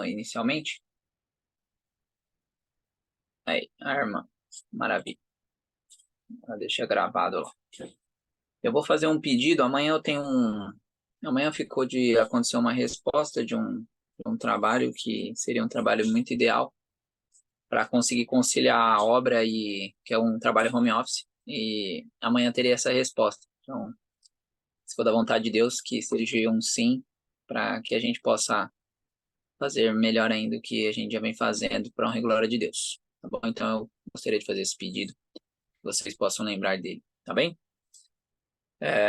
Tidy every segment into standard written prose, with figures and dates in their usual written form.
inicialmente. Aí, a irmã. Maravilha. Deixa gravado lá. Eu vou fazer um pedido. Amanhã eu tenho um. Amanhã ficou de acontecer uma resposta de um trabalho que seria um trabalho muito ideal para conseguir conciliar a obra e que é um trabalho home office. E amanhã teria essa resposta. Então, se for da vontade de Deus, que seja um sim, para que a gente possa fazer melhor ainda o que a gente já vem fazendo para a honra e glória de Deus. Tá bom? Então eu gostaria de fazer esse pedido, que vocês possam lembrar dele, tá bem?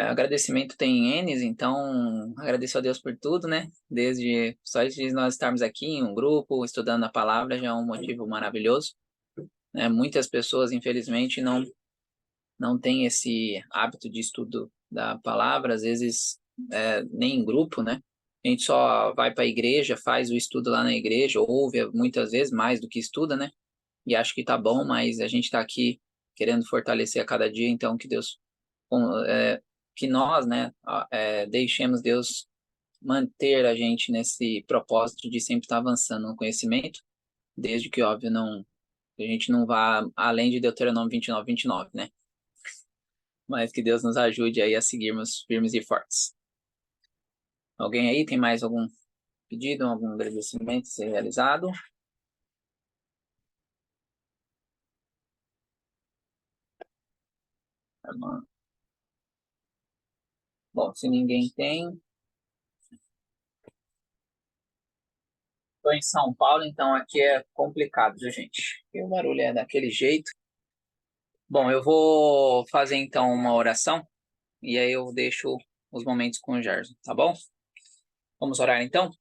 Agradecimento tem N's, então agradeço a Deus por tudo, né? Desde só de nós estarmos aqui em um grupo, estudando a palavra, já é um motivo maravilhoso, né? Muitas pessoas, infelizmente, não têm esse hábito de estudo da palavra, às vezes nem em grupo, né? A gente só vai para a igreja, faz o estudo lá na igreja, ouve muitas vezes mais do que estuda, né? E acho que tá bom, mas a gente está aqui querendo fortalecer a cada dia, então que Deus, é, que nós, né, deixemos Deus manter a gente nesse propósito de sempre estar avançando no conhecimento, desde que, óbvio, a gente não vá além de Deuteronômio 29, né? Mas que Deus nos ajude aí a seguirmos firmes e fortes. Alguém aí tem mais algum pedido, algum agradecimento a ser realizado? Bom, se ninguém tem, estou em São Paulo, então aqui é complicado, viu, gente? E o barulho é daquele jeito. Bom, eu vou fazer então uma oração e aí eu deixo os momentos com o Gerson, tá bom? Vamos orar então?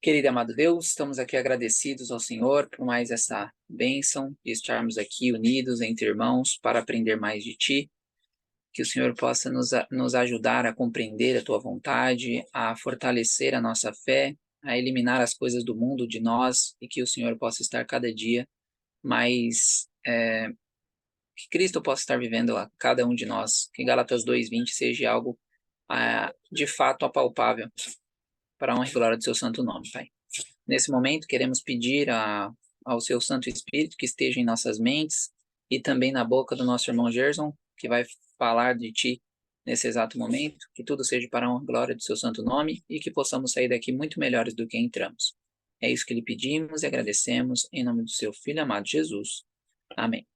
Querido e amado Deus, estamos aqui agradecidos ao Senhor por mais essa bênção de estarmos aqui unidos entre irmãos para aprender mais de Ti. Que o Senhor possa nos ajudar a compreender a Tua vontade, a fortalecer a nossa fé, a eliminar as coisas do mundo de nós e que o Senhor possa estar cada dia mais que Cristo possa estar vivendo a cada um de nós, que Gálatas 2:20 seja algo de fato apalpável para a honra e glória do seu santo nome, Pai. Nesse momento, queremos pedir ao seu Santo Espírito que esteja em nossas mentes e também na boca do nosso irmão Gerson, que vai falar de Ti nesse exato momento, que tudo seja para a honra e glória do seu santo nome e que possamos sair daqui muito melhores do que entramos. É isso que lhe pedimos e agradecemos em nome do seu Filho amado Jesus. Amém.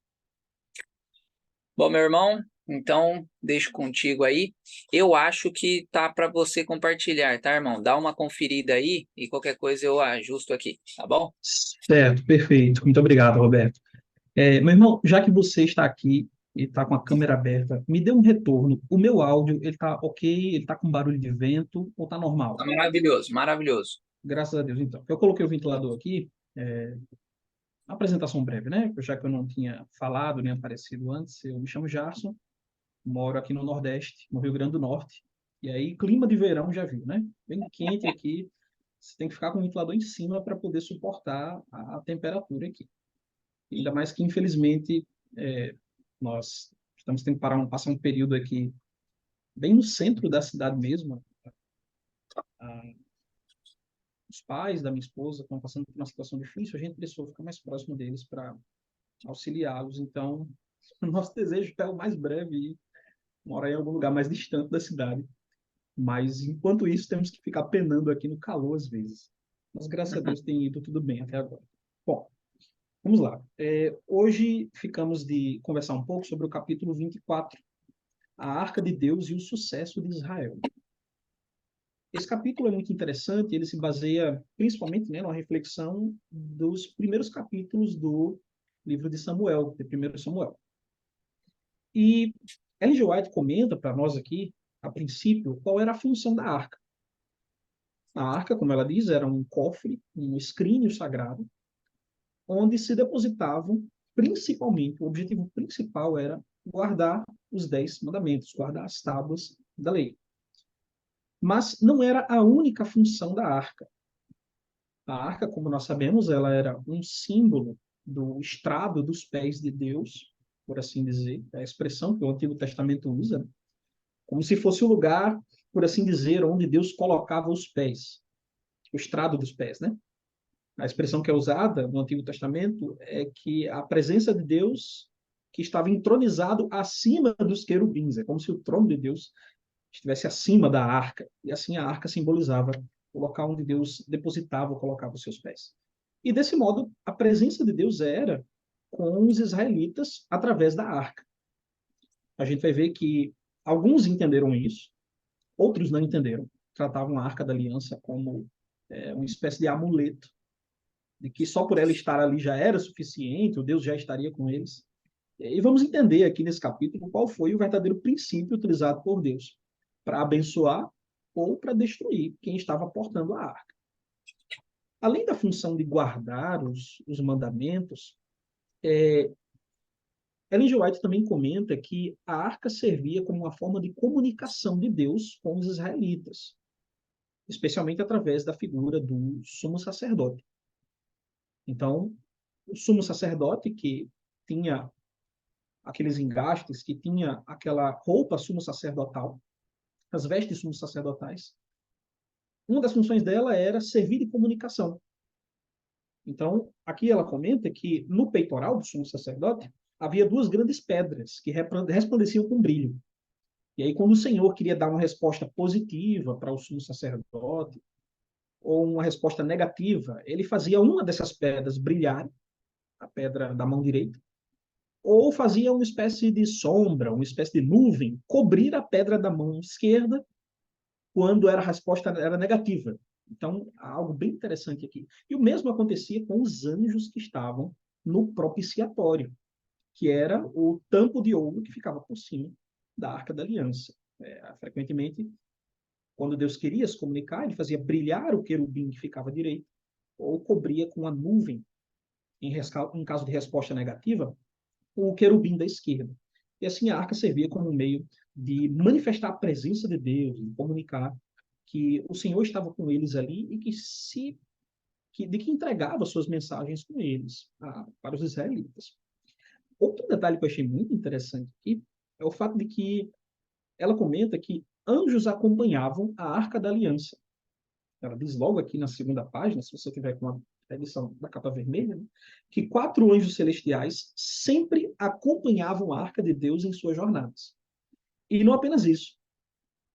Bom, meu irmão, então deixo contigo aí. Eu acho que tá para você compartilhar, tá, irmão? Dá uma conferida aí e qualquer coisa eu ajusto aqui, tá bom? Certo, perfeito. Muito obrigado, Roberto. Meu irmão, já que você está aqui e está com a câmera aberta, me dê um retorno. O meu áudio, ele está ok? Ele está com barulho de vento ou está normal? Tá maravilhoso, maravilhoso. Graças a Deus, então. Eu coloquei o ventilador aqui, uma apresentação breve, né? Já que eu não tinha falado nem aparecido antes, eu me chamo Jarson, moro aqui no Nordeste, no Rio Grande do Norte. E aí, clima de verão já viu, né? Bem quente aqui. Você tem que ficar com o ventilador em cima para poder suportar a temperatura aqui. Ainda mais que, infelizmente, é, nós estamos tendo que passar um período aqui bem no centro da cidade mesmo. Ah, os pais da minha esposa estão passando por uma situação difícil, a gente precisou ficar mais próximo deles para auxiliá-los. Então, o nosso desejo é o mais breve ir morar em algum lugar mais distante da cidade. Mas, enquanto isso, temos que ficar penando aqui no calor às vezes. Mas, graças a Deus, tem ido tudo bem até agora. Bom, vamos lá. Hoje ficamos de conversar um pouco sobre o capítulo 24, a Arca de Deus e o sucesso de Israel. Esse capítulo é muito interessante, ele se baseia principalmente, né, na reflexão dos primeiros capítulos do livro de Samuel, de 1 Samuel. E Ellen G. White comenta para nós aqui, a princípio, qual era a função da arca. A arca, como ela diz, era um cofre, um escrínio sagrado, onde se depositavam, principalmente, o objetivo principal era guardar os 10 mandamentos, guardar as tábuas da lei. Mas não era a única função da arca. A arca, como nós sabemos, ela era um símbolo do estrado dos pés de Deus, por assim dizer, é a expressão que o Antigo Testamento usa, como se fosse o lugar, por assim dizer, onde Deus colocava os pés. o estrado dos pés, né? A expressão que é usada no Antigo Testamento é que a presença de Deus que estava entronizado acima dos querubins. É como se o trono de Deus estivesse acima da arca. E assim a arca simbolizava o local onde Deus depositava ou colocava os seus pés. E desse modo, a presença de Deus era com os israelitas através da arca. A gente vai ver que alguns entenderam isso, outros não entenderam. Tratavam a Arca da Aliança como uma espécie de amuleto, de que só por ela estar ali já era suficiente, o Deus já estaria com eles. E vamos entender aqui nesse capítulo qual foi o verdadeiro princípio utilizado por Deus para abençoar ou para destruir quem estava portando a arca. Além da função de guardar os mandamentos, Ellen G. White também comenta que a arca servia como uma forma de comunicação de Deus com os israelitas, especialmente através da figura do sumo sacerdote. Então, o sumo sacerdote, que tinha aqueles engastes, que tinha aquela roupa sumo sacerdotal, as vestes sumo sacerdotais, uma das funções dela era servir de comunicação. Então, aqui ela comenta que no peitoral do sumo sacerdote havia duas grandes pedras que resplandeciam com brilho. E aí, quando o Senhor queria dar uma resposta positiva para o sumo sacerdote, ou uma resposta negativa, ele fazia uma dessas pedras brilhar, a pedra da mão direita, ou fazia uma espécie de sombra, uma espécie de nuvem, cobrir a pedra da mão esquerda quando a resposta era negativa. Então, há algo bem interessante aqui. E o mesmo acontecia com os anjos que estavam no propiciatório, que era o tampo de ouro que ficava por cima da Arca da Aliança. Frequentemente, quando Deus queria se comunicar, ele fazia brilhar o querubim que ficava à direita, ou cobria com a nuvem, em caso de resposta negativa, o querubim da esquerda. E assim a arca servia como um meio de manifestar a presença de Deus, de comunicar que o Senhor estava com eles ali e que entregava suas mensagens com eles, para os israelitas. Outro detalhe que eu achei muito interessante aqui é o fato de que ela comenta que anjos acompanhavam a Arca da Aliança. Ela diz logo aqui na segunda página, se você tiver com uma edição da capa vermelha, né, que 4 anjos celestiais sempre acompanhavam a Arca de Deus em suas jornadas. E não apenas isso,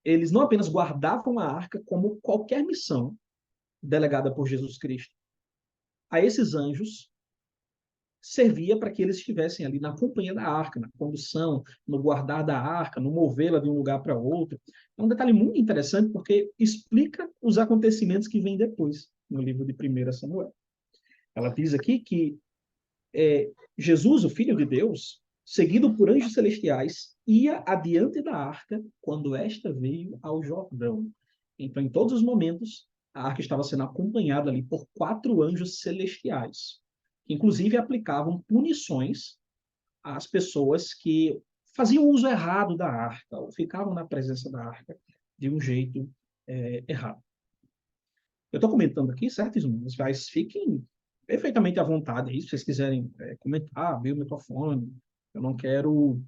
eles não apenas guardavam a arca como qualquer missão delegada por Jesus Cristo. A esses anjos servia para que eles estivessem ali na companhia da arca, na condução, no guardar da arca, no movê-la de um lugar para outro. É um detalhe muito interessante porque explica os acontecimentos que vêm depois, no livro de 1 Samuel. Ela diz aqui que Jesus, o Filho de Deus, seguido por anjos celestiais, ia adiante da arca quando esta veio ao Jordão. Então, em todos os momentos, a arca estava sendo acompanhada ali por 4 anjos celestiais, que inclusive aplicavam punições às pessoas que faziam uso errado da arca, ou ficavam na presença da arca de um jeito errado. Eu estou comentando aqui, certo, irmãos? Mas fiquem perfeitamente à vontade aí, se vocês quiserem comentar, abrir o microfone. Eu não quero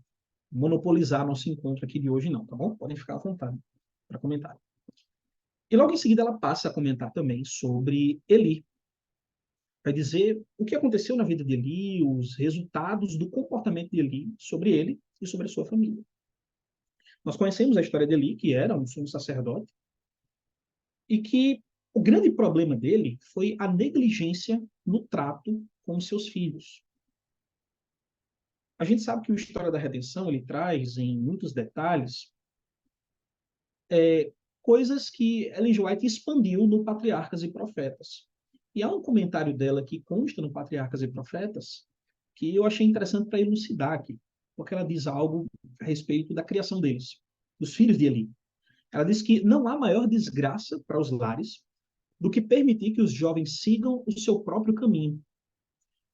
monopolizar nosso encontro aqui de hoje, não, tá bom? Podem ficar à vontade para comentar. E logo em seguida ela passa a comentar também sobre Eli. Vai dizer o que aconteceu na vida de Eli, os resultados do comportamento de Eli sobre ele e sobre a sua família. Nós conhecemos a história de Eli, que era um sumo sacerdote, e que o grande problema dele foi a negligência no trato com os seus filhos. A gente sabe que a História da Redenção ele traz em muitos detalhes coisas que Ellen G. White expandiu no Patriarcas e Profetas. E há um comentário dela que consta no Patriarcas e Profetas que eu achei interessante para elucidar aqui, porque ela diz algo a respeito da criação deles, dos filhos de Eli. Ela diz que não há maior desgraça para os lares do que permitir que os jovens sigam o seu próprio caminho.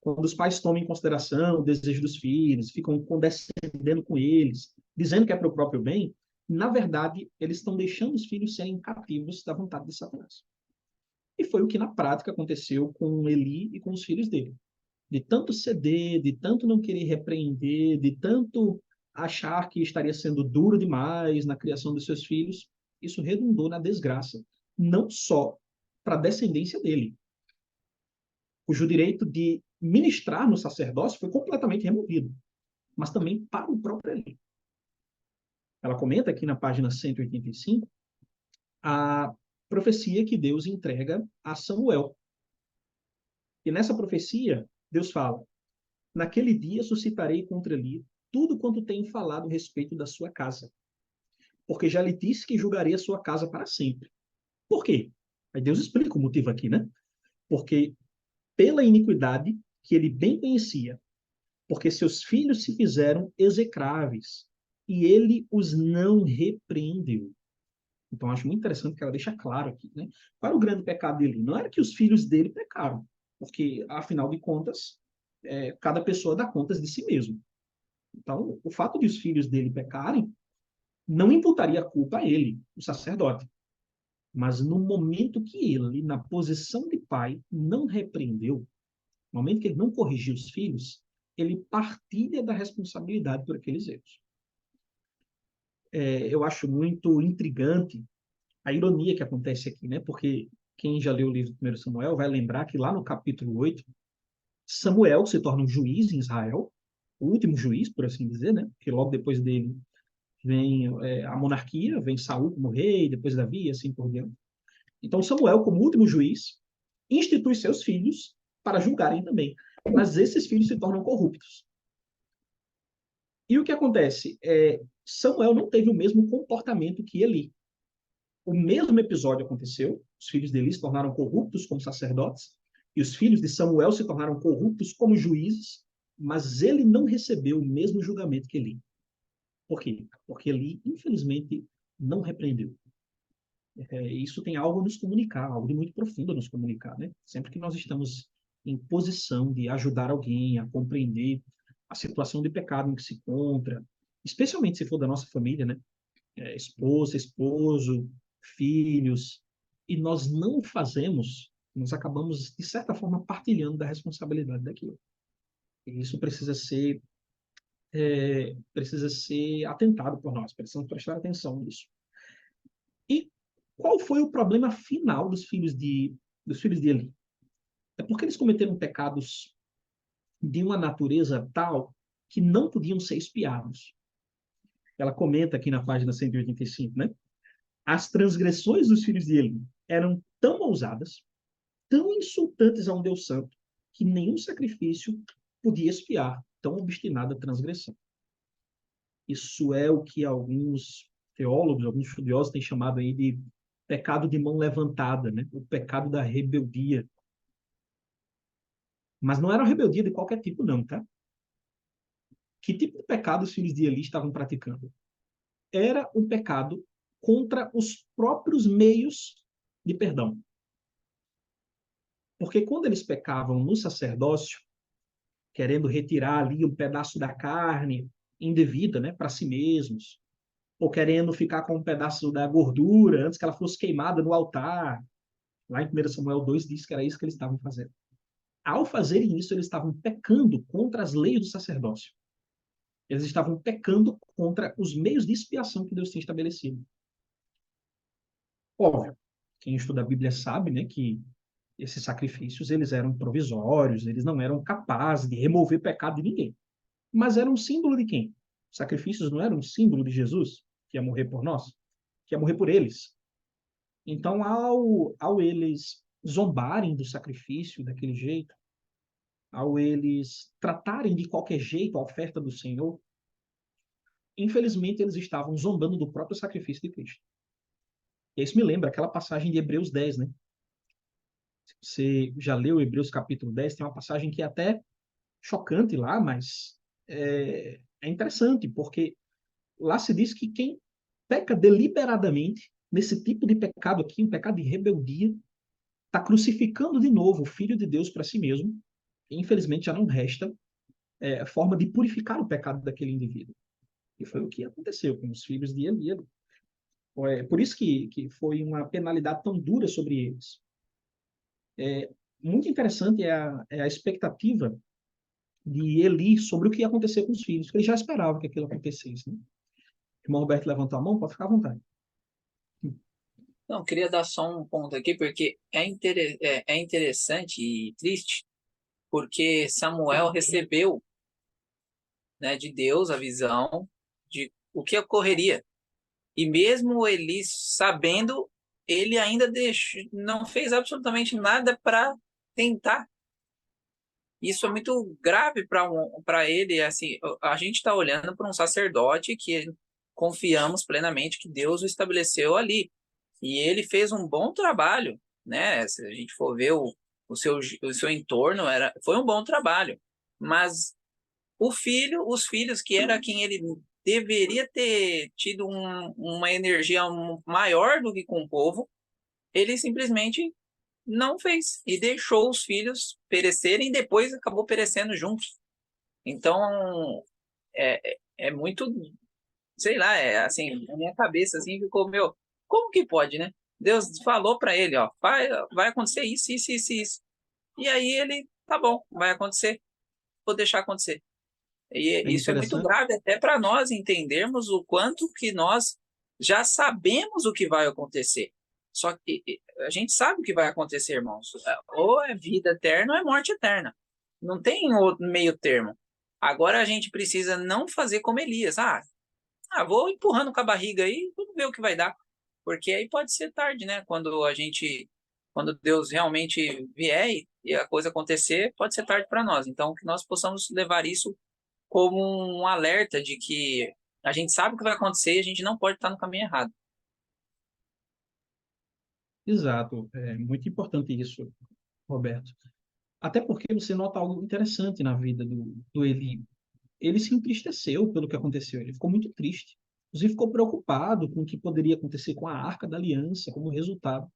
Quando os pais tomam em consideração o desejo dos filhos, ficam condescendendo com eles, dizendo que é para o próprio bem, na verdade, eles estão deixando os filhos serem cativos da vontade de Satanás. E foi o que na prática aconteceu com Eli e com os filhos dele. De tanto ceder, de tanto não querer repreender, de tanto achar que estaria sendo duro demais na criação dos seus filhos, isso redundou na desgraça, não só para a descendência dele, cujo direito de ministrar no sacerdócio foi completamente removido, mas também para o próprio Eli. Ela comenta aqui na página 185 a profecia que Deus entrega a Samuel. E nessa profecia, Deus fala: naquele dia suscitarei contra Eli tudo quanto tenho falado a respeito da sua casa, porque já lhe disse que julgarei a sua casa para sempre. Por quê? Aí Deus explica o motivo aqui, né? Porque pela iniquidade que ele bem conhecia, porque seus filhos se fizeram execráveis, e ele os não repreendeu. Então, acho muito interessante que ela deixa claro aqui, né? Qual era o grande pecado dele? Não era que os filhos dele pecaram, porque, afinal de contas, cada pessoa dá contas de si mesmo. Então, o fato de os filhos dele pecarem não imputaria a culpa a ele, o sacerdote. Mas no momento que ele, na posição de pai, não repreendeu, no momento que ele não corrigiu os filhos, ele partilha da responsabilidade por aqueles erros. Eu acho muito intrigante a ironia que acontece aqui, né? Porque quem já leu o livro de 1 Samuel vai lembrar que lá no capítulo 8, Samuel se torna um juiz em Israel, o último juiz, por assim dizer, né? Porque logo depois dele vem a monarquia, vem Saul como rei, depois Davi, e assim por diante. Então Samuel, como último juiz, institui seus filhos para julgarem também. Mas esses filhos se tornam corruptos. E o que acontece? Samuel não teve o mesmo comportamento que Eli. O mesmo episódio aconteceu, os filhos de Eli se tornaram corruptos como sacerdotes, e os filhos de Samuel se tornaram corruptos como juízes, mas ele não recebeu o mesmo julgamento que Eli. Por quê? Porque Eli, infelizmente, não repreendeu. Isso tem algo a nos comunicar, algo de muito profundo a nos comunicar, né? Sempre que nós estamos em posição de ajudar alguém a compreender a situação de pecado em que se encontra, especialmente se for da nossa família, né? Esposa, esposo, filhos, e nós não fazemos, nós acabamos, de certa forma, partilhando da responsabilidade daquilo. E isso precisa ser atentado por nós, precisamos prestar atenção nisso. E qual foi o problema final dos filhos de Eli? É porque eles cometeram pecados de uma natureza tal que não podiam ser espiados. Ela comenta aqui na página 185, né? As transgressões dos filhos de Eli eram tão ousadas, tão insultantes a um Deus santo, que nenhum sacrifício podia expiar tão obstinada transgressão. Isso é o que alguns teólogos, alguns estudiosos têm chamado aí de pecado de mão levantada, né? O pecado da rebeldia. Mas não era uma rebeldia de qualquer tipo, não, tá? Que tipo de pecado os filhos de Eli estavam praticando? Era um pecado contra os próprios meios de perdão. Porque quando eles pecavam no sacerdócio, querendo retirar ali um pedaço da carne indevida, né, para si mesmos, ou querendo ficar com um pedaço da gordura antes que ela fosse queimada no altar. Lá em 1 Samuel 2 diz que era isso que eles estavam fazendo. Ao fazerem isso, eles estavam pecando contra as leis do sacerdócio. Eles estavam pecando contra os meios de expiação que Deus tinha estabelecido. Óbvio, quem estuda a Bíblia sabe, né, que esses sacrifícios eles eram provisórios, eles não eram capazes de remover pecado de ninguém. Mas era um símbolo de quem? Os sacrifícios não eram um símbolo de Jesus, que ia morrer por nós, que ia morrer por eles. Então, ao eles zombarem do sacrifício daquele jeito, ao eles tratarem de qualquer jeito a oferta do Senhor, infelizmente eles estavam zombando do próprio sacrifício de Cristo. E isso me lembra aquela passagem de Hebreus 10, né? Se você já leu Hebreus capítulo 10, tem uma passagem que é até chocante lá, mas é interessante, porque lá se diz que quem peca deliberadamente nesse tipo de pecado aqui, um pecado de rebeldia, está crucificando de novo o Filho de Deus para si mesmo. E, infelizmente, já não resta forma de purificar o pecado daquele indivíduo. E foi o que aconteceu com os filhos de Eli. Por isso que foi uma penalidade tão dura sobre eles. Muito interessante é a expectativa de Eli sobre o que ia acontecer com os filhos, porque ele já esperava que aquilo acontecesse. Né? O irmão Roberto levantou a mão, pode ficar à vontade. Não, queria dar só um ponto aqui, porque é interessante e triste, porque Samuel recebeu, né, de Deus a visão de o que ocorreria. E mesmo Eli sabendo, ele ainda não fez absolutamente nada para tentar. Isso é muito grave para ele. Assim, a gente está olhando para um sacerdote que confiamos plenamente que Deus o estabeleceu ali. E ele fez um bom trabalho, né? Se a gente for ver o seu entorno, foi um bom trabalho. Mas os filhos, que era quem ele deveria ter tido uma energia maior do que com o povo, ele simplesmente não fez e deixou os filhos perecerem e depois acabou perecendo juntos. Então, é muito, sei lá, é assim, na minha cabeça assim ficou, meu, como que pode, né? Deus falou para ele, ó, vai acontecer isso, isso, isso, isso. E aí ele, tá bom, vai acontecer, vou deixar acontecer. É E isso é muito interessante. grave até para nós entendermos o quanto que nós já sabemos o que vai acontecer. Só que a gente sabe o que vai acontecer, irmãos. Ou é vida eterna ou é morte eterna. Não tem outro meio termo. Agora a gente precisa não fazer como Elias. Vou empurrando com a barriga aí, vamos ver o que vai dar. Porque aí pode ser tarde, né? Quando Deus realmente vier e a coisa acontecer, pode ser tarde para nós. Então, que nós possamos levar isso como um alerta de que a gente sabe o que vai acontecer e a gente não pode estar no caminho errado. Exato. É muito importante isso, Roberto. Até porque você nota algo interessante na vida do Eli. Ele se entristeceu pelo que aconteceu, ele ficou muito triste. Inclusive, ficou preocupado com o que poderia acontecer com a Arca da Aliança, como resultado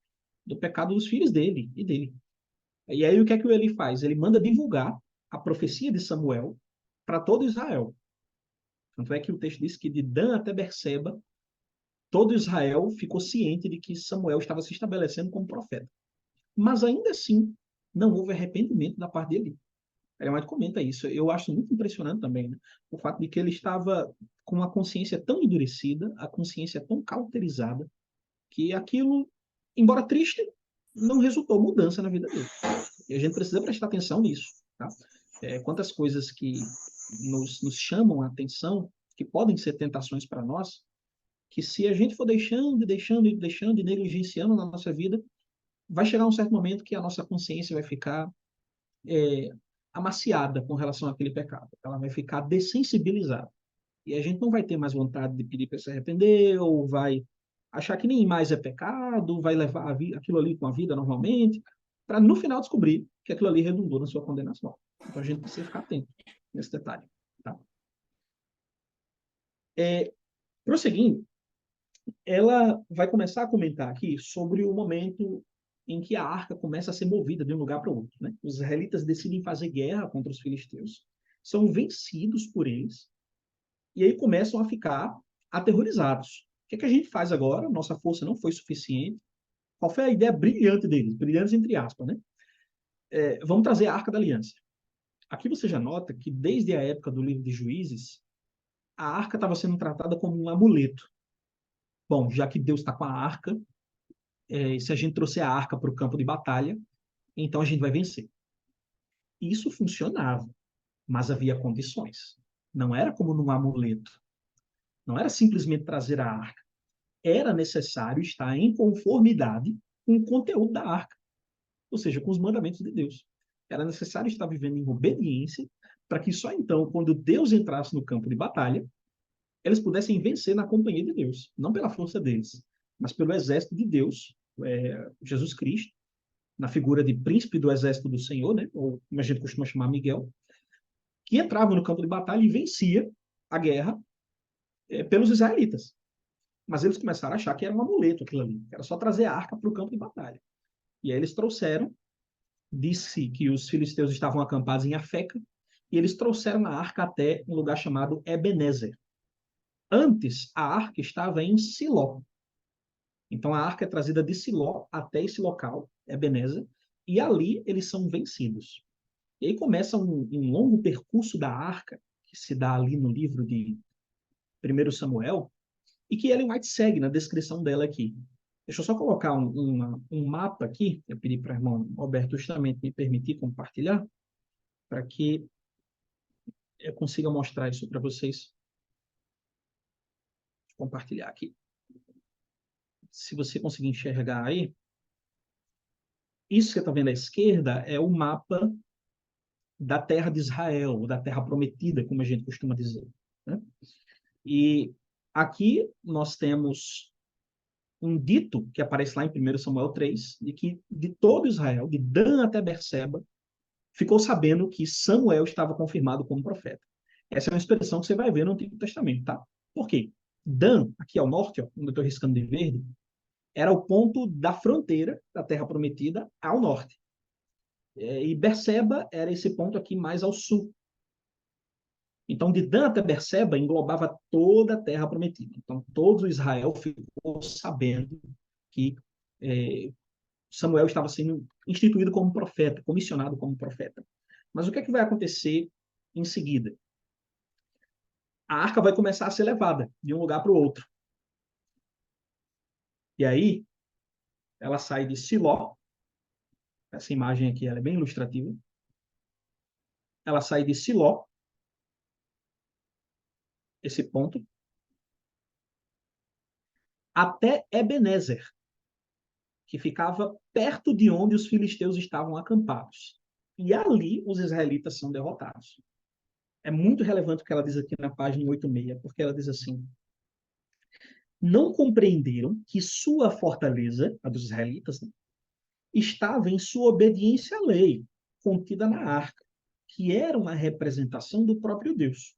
do pecado dos filhos dele e dele. E aí, o que é que o Eli faz? Ele manda divulgar a profecia de Samuel para todo Israel. Tanto é que o texto diz que de Dan até Berseba, todo Israel ficou ciente de que Samuel estava se estabelecendo como profeta. Mas ainda assim, não houve arrependimento da parte dele. Ele mais comenta isso. Eu acho muito impressionante também, né? O fato de que ele estava com a consciência tão endurecida, a consciência tão cauterizada, que aquilo, embora triste, não resultou mudança na vida dele. E a gente precisa prestar atenção nisso, tá? Quantas coisas que nos chamam a atenção, que podem ser tentações para nós, que se a gente for deixando, deixando e deixando e negligenciando na nossa vida, vai chegar um certo momento que a nossa consciência vai ficar é, amaciada com relação àquele pecado. Ela vai ficar dessensibilizada. E a gente não vai ter mais vontade de pedir para se arrepender, ou vai achar que nem mais é pecado, vai levar aquilo ali com a vida normalmente, para no final descobrir que aquilo ali redundou na sua condenação. Então a gente precisa ficar atento nesse detalhe. Tá? Prosseguindo, ela vai começar a comentar aqui sobre o momento em que a arca começa a ser movida de um lugar para o outro. Né? Os israelitas decidem fazer guerra contra os filisteus, são vencidos por eles, e aí começam a ficar aterrorizados. O que, é que a gente faz agora? Nossa força não foi suficiente. Qual foi a ideia brilhante deles? Brilhantes entre aspas, né? Vamos trazer a Arca da Aliança. Aqui você já nota que desde a época do livro de Juízes, a arca estava sendo tratada como um amuleto. Bom, já que Deus está com a arca, se a gente trouxer a arca para o campo de batalha, então a gente vai vencer. Isso funcionava, mas havia condições. Não era como num amuleto. Não era simplesmente trazer a arca. Era necessário estar em conformidade com o conteúdo da arca, ou seja, com os mandamentos de Deus. Era necessário estar vivendo em obediência para que só então, quando Deus entrasse no campo de batalha, eles pudessem vencer na companhia de Deus, não pela força deles, mas pelo exército de Deus, Jesus Cristo, na figura de príncipe do exército do Senhor, né? Ou como a gente costuma chamar Miguel, que entrava no campo de batalha e vencia a guerra pelos israelitas. Mas eles começaram a achar que era um amuleto aquilo ali, que era só trazer a arca para o campo de batalha. E aí eles trouxeram, disse que os filisteus estavam acampados em Afeca, e eles trouxeram a arca até um lugar chamado Ebenezer. Antes, a arca estava em Siló. Então, a arca é trazida de Siló até esse local, Ebenezer, e ali eles são vencidos. E aí começa um longo percurso da arca, que se dá ali no livro de 1 Samuel, e que Ellen White segue na descrição dela aqui. Deixa eu só colocar um mapa aqui. Eu pedi para o irmão Roberto justamente me permitir compartilhar, para que eu consiga mostrar isso para vocês. Vou compartilhar aqui. Se você conseguir enxergar aí, isso que você está vendo à esquerda é o mapa da terra de Israel, da terra prometida, como a gente costuma dizer, né? E aqui nós temos um dito que aparece lá em 1 Samuel 3, de que de todo Israel, de Dan até Berseba, ficou sabendo que Samuel estava confirmado como profeta. Essa é uma expressão que você vai ver no Antigo Testamento, tá? Por quê? Dan, aqui ao norte, ó, onde eu estou riscando de verde, era o ponto da fronteira da Terra Prometida ao norte. E Berseba era esse ponto aqui mais ao sul. Então, de Dan até Berseba englobava toda a Terra Prometida. Então, todo Israel ficou sabendo que Samuel estava sendo instituído como profeta, comissionado como profeta. Mas o que é que vai acontecer em seguida? A arca vai começar a ser levada de um lugar para o outro. E aí, ela sai de Siló. Essa imagem aqui ela é bem ilustrativa. Ela sai de Siló, esse ponto, até Ebenezer, que ficava perto de onde os filisteus estavam acampados. E ali os israelitas são derrotados. É muito relevante o que ela diz aqui na página 86, porque ela diz assim: não compreenderam que sua fortaleza, a dos israelitas, né, estava em sua obediência à lei, contida na arca, que era uma representação do próprio Deus.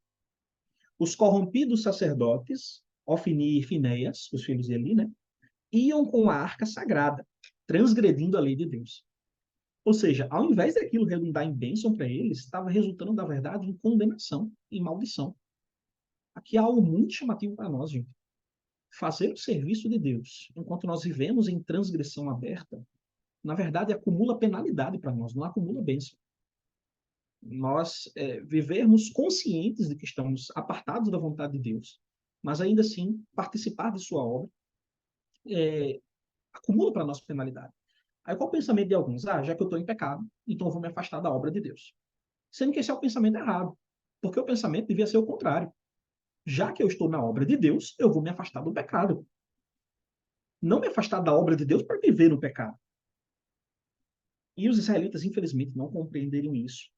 Os corrompidos sacerdotes, Ofni e Finéias, os filhos de Eli, né, iam com a arca sagrada, transgredindo a lei de Deus. Ou seja, ao invés daquilo redundar em bênção para eles, estava resultando, na verdade, em condenação, em maldição. Aqui há algo muito chamativo para nós, gente. Fazer o serviço de Deus, enquanto nós vivemos em transgressão aberta, na verdade, acumula penalidade para nós, não acumula bênção. Nós vivermos conscientes de que estamos apartados da vontade de Deus, mas ainda assim participar de sua obra, acumula para nós penalidade. Aí qual o pensamento de alguns? Já que eu estou em pecado, então eu vou me afastar da obra de Deus. Sendo que esse é o pensamento errado, porque o pensamento devia ser o contrário. Já que eu estou na obra de Deus, eu vou me afastar do pecado. Não me afastar da obra de Deus para viver no pecado. E os israelitas, infelizmente, não compreenderam isso.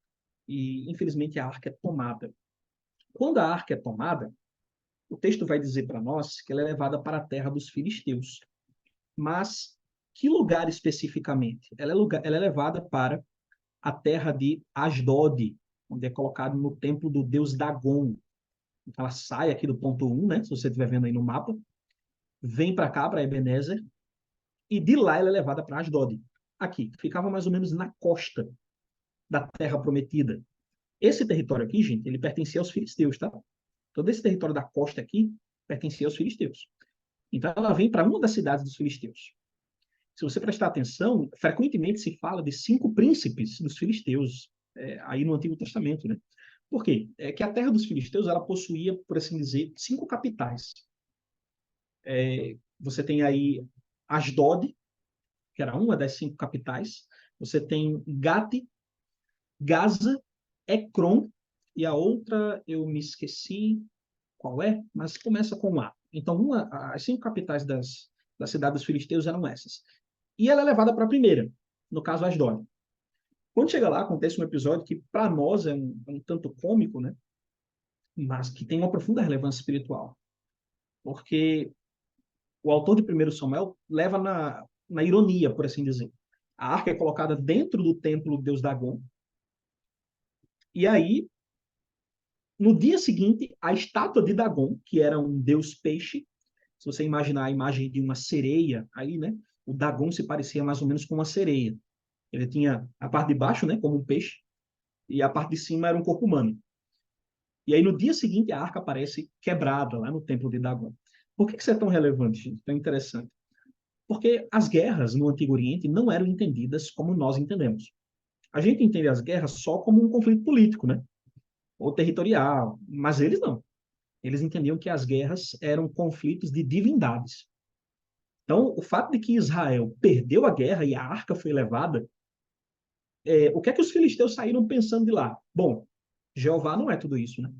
E, infelizmente, a arca é tomada. Quando a arca é tomada, o texto vai dizer para nós que ela é levada para a terra dos filisteus. Mas que lugar especificamente? Ela é levada para a terra de Asdod, onde é colocado no templo do deus Dagon. Então, ela sai aqui do ponto 1, né? Se você estiver vendo aí no mapa, vem para cá, para Ebenezer, e de lá ela é levada para Asdod. Aqui, ficava mais ou menos na costa da terra prometida. Esse território aqui, gente, ele pertencia aos filisteus, tá? Todo esse território da costa aqui pertencia aos filisteus. Então ela vem para uma das cidades dos filisteus. Se você prestar atenção, frequentemente se fala de 5 príncipes dos filisteus, aí no Antigo Testamento, né? Por quê? É que a terra dos filisteus, ela possuía, por assim dizer, 5 capitais. Você tem aí Asdod, que era uma das 5 capitais. Você tem Gate, Gaza, Ecrom, e a outra eu me esqueci qual é, mas começa com A. Então, as 5 capitais da cidade dos filisteus eram essas. E ela é levada para a primeira, no caso Asdod. Quando chega lá, acontece um episódio que para nós é um tanto cômico, né? Mas que tem uma profunda relevância espiritual. Porque o autor de 1 Samuel leva na ironia, por assim dizer. A arca é colocada dentro do templo do deus Dagon. E aí, no dia seguinte, a estátua de Dagon, que era um deus peixe, se você imaginar a imagem de uma sereia aí, né? O Dagon se parecia mais ou menos com uma sereia. Ele tinha a parte de baixo, né, como um peixe, e a parte de cima era um corpo humano. E aí, no dia seguinte, a arca aparece quebrada lá no templo de Dagon. Por que isso é tão relevante, gente? Tão interessante? Porque as guerras no Antigo Oriente não eram entendidas como nós entendemos. A gente entende as guerras só como um conflito político, né? Ou territorial, mas eles não. Eles entendiam que as guerras eram conflitos de divindades. Então, o fato de que Israel perdeu a guerra e a arca foi levada, o que é que os filisteus saíram pensando de lá? Bom, Jeová não é tudo isso, né?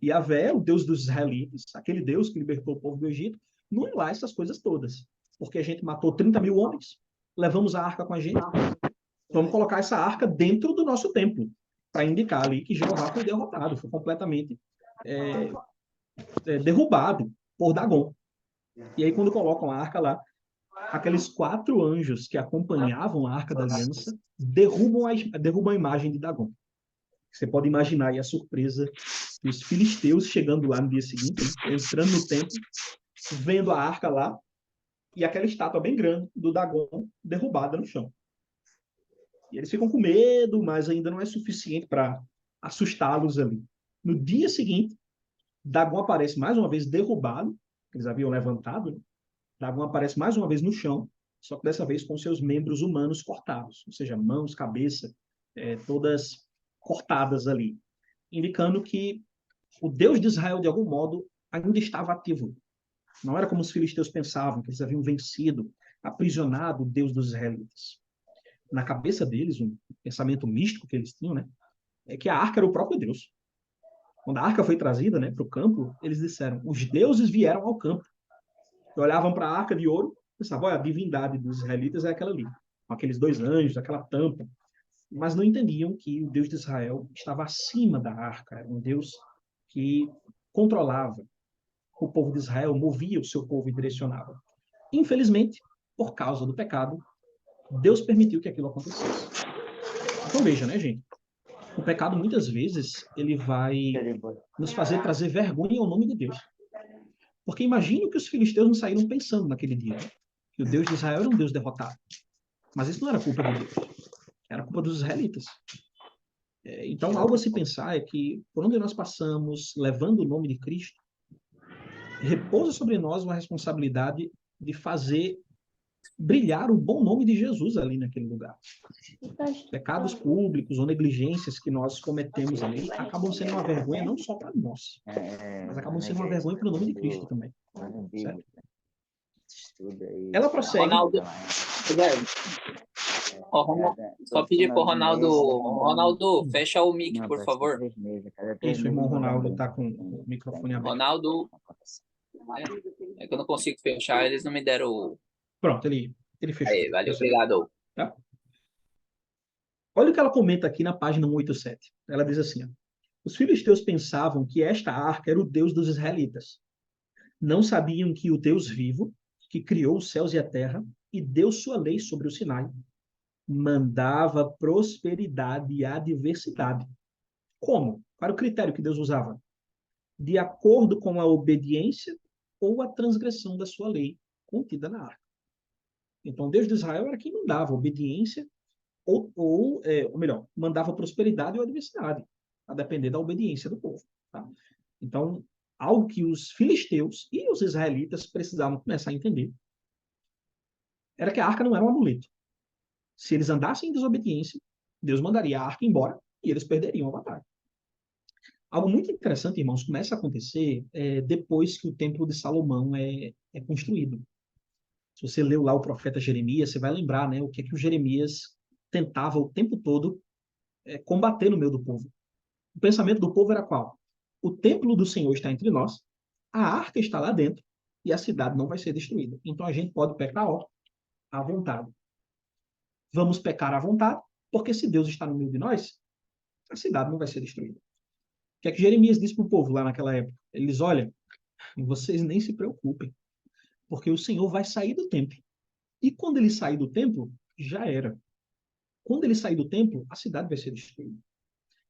Yahvé, o Deus dos israelitas, aquele Deus que libertou o povo do Egito, não é lá essas coisas todas. Porque a gente matou 30 mil homens, levamos a arca com a gente, vamos colocar essa arca dentro do nosso templo, para indicar ali que Jeová foi derrotado, foi completamente derrubado por Dagon. E aí, quando colocam a arca lá, aqueles 4 anjos que acompanhavam a Arca da Aliança derrubam a imagem de Dagon. Você pode imaginar aí a surpresa dos filisteus chegando lá no dia seguinte, né? Entrando no templo, vendo a arca lá e aquela estátua bem grande do Dagon derrubada no chão. E eles ficam com medo, mas ainda não é suficiente para assustá-los ali. No dia seguinte, Dagon aparece mais uma vez derrubado, eles haviam levantado, né? Dagon aparece mais uma vez no chão, só que dessa vez com seus membros humanos cortados, ou seja, mãos, cabeça, todas cortadas ali, indicando que o Deus de Israel, de algum modo, ainda estava ativo. Não era como os filisteus pensavam, que eles haviam vencido, aprisionado o Deus dos israelitas. Na cabeça deles, um pensamento místico que eles tinham, né, é que a arca era o próprio Deus. Quando a arca foi trazida, né, para o campo, eles disseram: os deuses vieram ao campo. E olhavam para a arca de ouro e pensavam: olha, a divindade dos israelitas é aquela ali, com aqueles 2 anjos, aquela tampa. Mas não entendiam que o Deus de Israel estava acima da arca, era um Deus que controlava o povo de Israel, movia o seu povo e direcionava. Infelizmente, por causa do pecado, Deus permitiu que aquilo acontecesse. Então veja, né, gente? O pecado, muitas vezes, ele vai nos fazer trazer vergonha ao nome de Deus. Porque imagine que os filisteus não saíram pensando naquele dia, né? Que o Deus de Israel era um Deus derrotado. Mas isso não era culpa de Deus, era culpa dos israelitas. Então, algo a se pensar é que, por onde nós passamos, levando o nome de Cristo, repousa sobre nós uma responsabilidade de fazer brilhar o bom nome de Jesus ali naquele lugar. Pecados públicos ou negligências que nós cometemos ali acabam sendo uma vergonha não só para nós, mas acabam sendo uma vergonha para o nome de Cristo também. Certo? Ela prossegue. Ronaldo, só pedir pro Ronaldo. Ronaldo, fecha o mic, por favor. Isso, o irmão Ronaldo está com o microfone aberto. Ronaldo. É que eu não consigo fechar, eles não me deram o. Pronto, ele fechou. Aí, valeu, obrigado. Tá? Olha o que ela comenta aqui na página 187. Ela diz assim: ó, os filisteus pensavam que esta arca era o Deus dos israelitas. Não sabiam que o Deus vivo, que criou os céus e a terra e deu sua lei sobre o Sinai, mandava prosperidade e adversidade. Como? Qual era o critério que Deus usava? De acordo com a obediência ou a transgressão da sua lei contida na arca. Então, Deus de Israel era quem mandava obediência ou melhor, mandava prosperidade ou adversidade, a depender da obediência do povo. Tá? Então, algo que os filisteus e os israelitas precisavam começar a entender era que a arca não era um amuleto. Se eles andassem em desobediência, Deus mandaria a arca embora e eles perderiam a batalha. Algo muito interessante, irmãos, começa a acontecer depois que o Templo de Salomão é construído. Se você leu lá o profeta Jeremias, você vai lembrar, né, o que é que o Jeremias tentava o tempo todo combater no meio do povo. O pensamento do povo era qual? O templo do Senhor está entre nós, a arca está lá dentro e a cidade não vai ser destruída. Então a gente pode pecar à vontade. Vamos pecar à vontade, porque se Deus está no meio de nós, a cidade não vai ser destruída. O que é que Jeremias disse para o povo lá naquela época? Ele diz: olha, vocês nem se preocupem, porque o Senhor vai sair do templo. E quando ele sair do templo, já era. Quando ele sair do templo, a cidade vai ser destruída.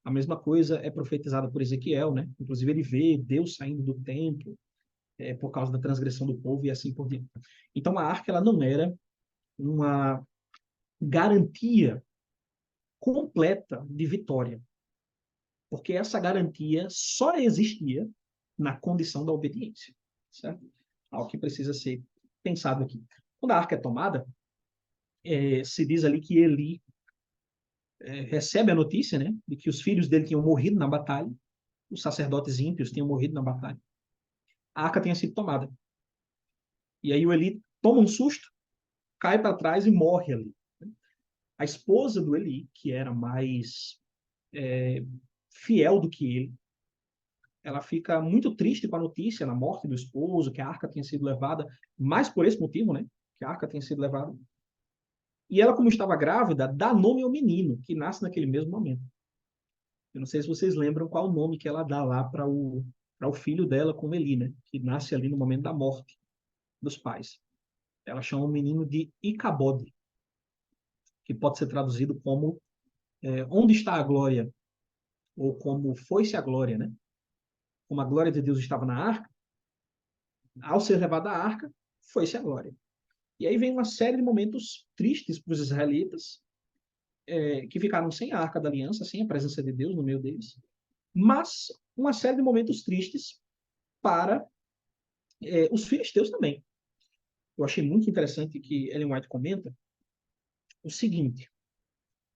A mesma coisa é profetizada por Ezequiel, né? Inclusive ele vê Deus saindo do templo por causa da transgressão do povo e assim por diante. Então a arca ela não era uma garantia completa de vitória, porque essa garantia só existia na condição da obediência, certo? Algo que precisa ser pensado aqui. Quando a arca é tomada, se diz ali que Eli recebe a notícia, né, de que os filhos dele tinham morrido na batalha, os sacerdotes ímpios tinham morrido na batalha. A arca tinha sido tomada. E aí o Eli toma um susto, cai para trás e morre ali. A esposa do Eli, que era mais fiel do que ele, ela fica muito triste com a notícia da morte do esposo, que a arca tinha sido levada, mais por esse motivo, né? Que a arca tinha sido levada. E ela, como estava grávida, dá nome ao menino, que nasce naquele mesmo momento. Eu não sei se vocês lembram qual o nome que ela dá lá para o filho dela com Eli, né? Que nasce ali no momento da morte dos pais. Ela chama o menino de Icabode, que pode ser traduzido como onde está a glória, ou como foi-se a glória, né? Como a glória de Deus estava na arca, ao ser levada à arca, foi-se a glória. E aí vem uma série de momentos tristes para os israelitas, que ficaram sem a arca da aliança, sem a presença de Deus no meio deles, mas uma série de momentos tristes para os filisteus também. Eu achei muito interessante que Ellen White comenta o seguinte: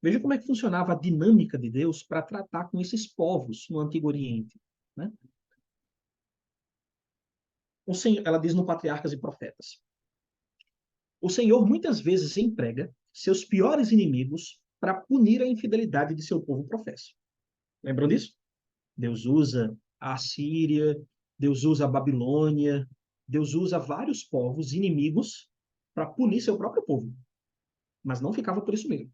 veja como é que funcionava a dinâmica de Deus para tratar com esses povos no Antigo Oriente. Né? O Senhor, ela diz no Patriarcas e Profetas: o Senhor muitas vezes emprega seus piores inimigos para punir a infidelidade de seu povo professo. Lembram disso? Deus usa a Assíria, Deus usa a Babilônia, Deus usa vários povos inimigos para punir seu próprio povo. Mas não ficava por isso mesmo.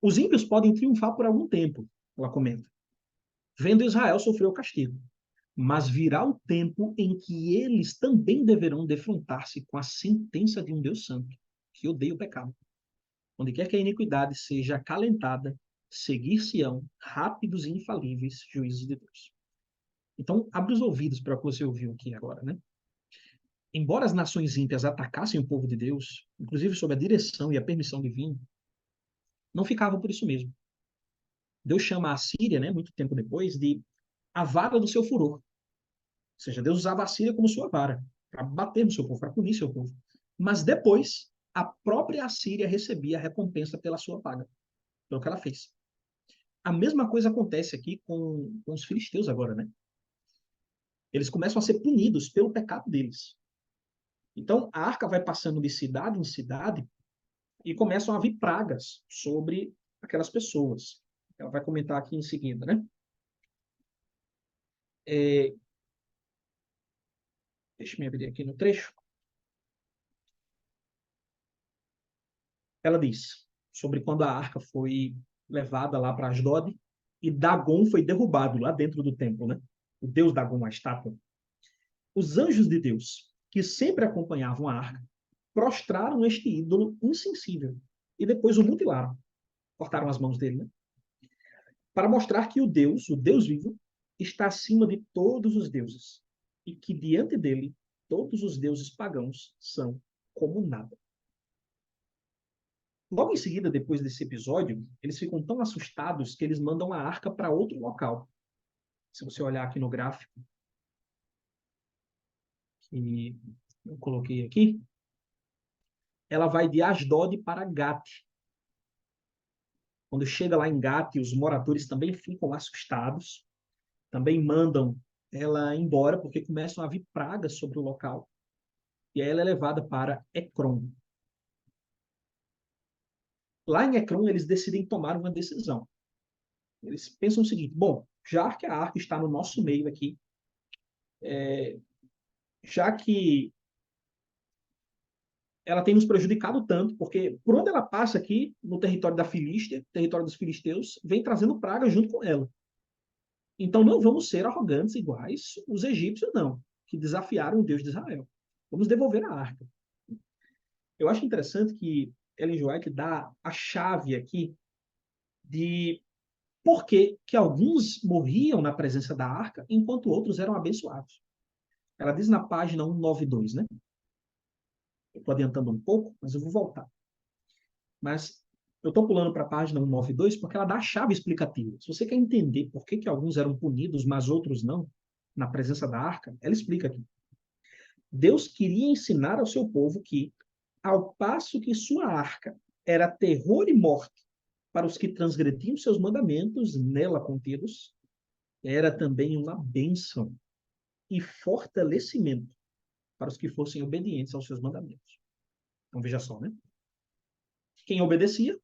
Os ímpios podem triunfar por algum tempo, ela comenta, vendo Israel sofrer o castigo. Mas virá o tempo em que eles também deverão defrontar-se com a sentença de um Deus santo, que odeia o pecado. Onde quer que a iniquidade seja acalentada, seguir-se-ão rápidos e infalíveis juízos de Deus. Então, abre os ouvidos para o que você ouviu aqui agora, né? Embora as nações ímpias atacassem o povo de Deus, inclusive sob a direção e a permissão divina, não ficavam por isso mesmo. Deus chama a Síria, né, muito tempo depois, de a vara do seu furor. Ou seja, Deus usava a Síria como sua vara, para bater no seu povo, para punir seu povo. Mas depois, a própria Assíria recebia a recompensa pela sua paga, pelo que ela fez. A mesma coisa acontece aqui com os filisteus agora, né? Eles começam a ser punidos pelo pecado deles. Então, a arca vai passando de cidade em cidade e começam a vir pragas sobre aquelas pessoas. Ela vai comentar aqui em seguida, né? Deixa eu abrir aqui no trecho. Ela diz sobre quando a arca foi levada lá para Asdod e Dagon foi derrubado lá dentro do templo, né? O deus Dagon, a estátua. Os anjos de Deus, que sempre acompanhavam a arca, prostraram este ídolo insensível e depois o mutilaram. Cortaram as mãos dele, né? Para mostrar que o Deus vivo, está acima de todos os deuses e que diante dele todos os deuses pagãos são como nada. Logo em seguida, depois desse episódio, eles ficam tão assustados que eles mandam a arca para outro local. Se você olhar aqui no gráfico que eu coloquei aqui, ela vai de Asdod para Gat. Quando chega lá em Gat, os moradores também ficam assustados, também mandam ela embora, porque começam a vir pragas sobre o local. E aí ela é levada para Ecrom. Lá em Ecrom, eles decidem tomar uma decisão. Eles pensam o seguinte: bom, já que a arca está no nosso meio aqui, já que ela tem nos prejudicado tanto, porque por onde ela passa aqui, no território da Filístia, território dos filisteus, vem trazendo praga junto com ela. Então não vamos ser arrogantes iguais os egípcios, não, que desafiaram o Deus de Israel. Vamos devolver a arca. Eu acho interessante que Ellen White dá a chave aqui de por que alguns morriam na presença da arca, enquanto outros eram abençoados. Ela diz na página 192, né? Eu estou adiantando um pouco, mas eu vou voltar. Mas eu estou pulando para a página 192 porque ela dá a chave explicativa. Se você quer entender por que alguns eram punidos, mas outros não, na presença da arca, ela explica aqui. Deus queria ensinar ao seu povo que, ao passo que sua arca era terror e morte para os que transgrediam seus mandamentos nela contidos, era também uma bênção e fortalecimento para os que fossem obedientes aos seus mandamentos. Então, veja só, né? Quem obedecia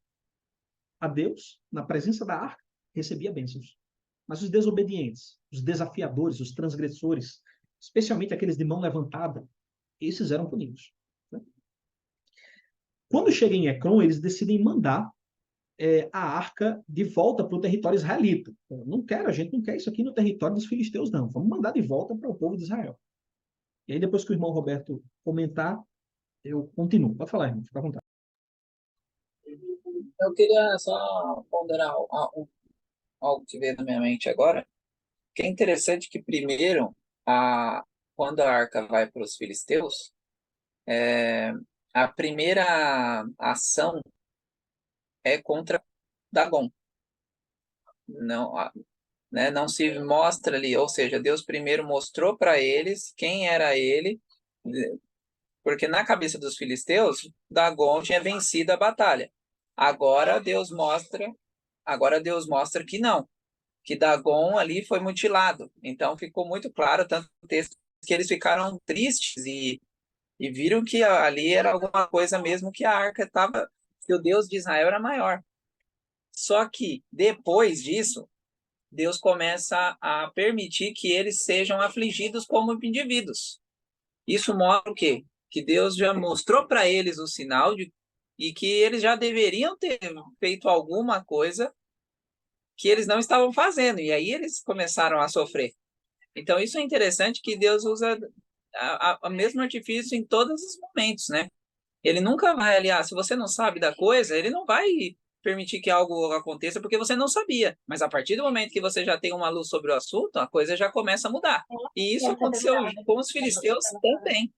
a Deus, na presença da arca, recebia bênçãos. Mas os desobedientes, os desafiadores, os transgressores, especialmente aqueles de mão levantada, esses eram punidos. Né? Quando chega em Ecrom, eles decidem mandar a arca de volta para o território israelita. Não quero, a gente não quer isso aqui no território dos filisteus, não. Vamos mandar de volta para o povo de Israel. E aí, depois que o irmão Roberto comentar, eu continuo. Pode falar, irmão, fica à vontade. Eu queria só ponderar algo que veio na minha mente agora, que é interessante que primeiro, quando a arca vai para os filisteus, é, a primeira ação é contra Dagon. Não, né, não se mostra ali, ou seja, Deus primeiro mostrou para eles quem era ele, porque na cabeça dos filisteus, Dagon tinha vencido a batalha. Agora Deus mostra, agora Deus mostra que não, que Dagon ali foi mutilado. Então ficou muito claro, tanto no texto, que eles ficaram tristes e viram que ali era alguma coisa mesmo, que a arca estava, que o Deus de Israel era maior. Só que depois disso, Deus começa a permitir que eles sejam afligidos como indivíduos. Isso mostra o quê? Que Deus já mostrou para eles o sinal e que eles já deveriam ter feito alguma coisa que eles não estavam fazendo. E aí eles começaram a sofrer. Então, isso é interessante, que Deus usa o mesmo artifício em todos os momentos, né? Ele nunca vai aliar. Se você não sabe da coisa, ele não vai permitir que algo aconteça porque você não sabia. Mas a partir do momento que você já tem uma luz sobre o assunto, a coisa já começa a mudar. E isso aconteceu com os filisteus também.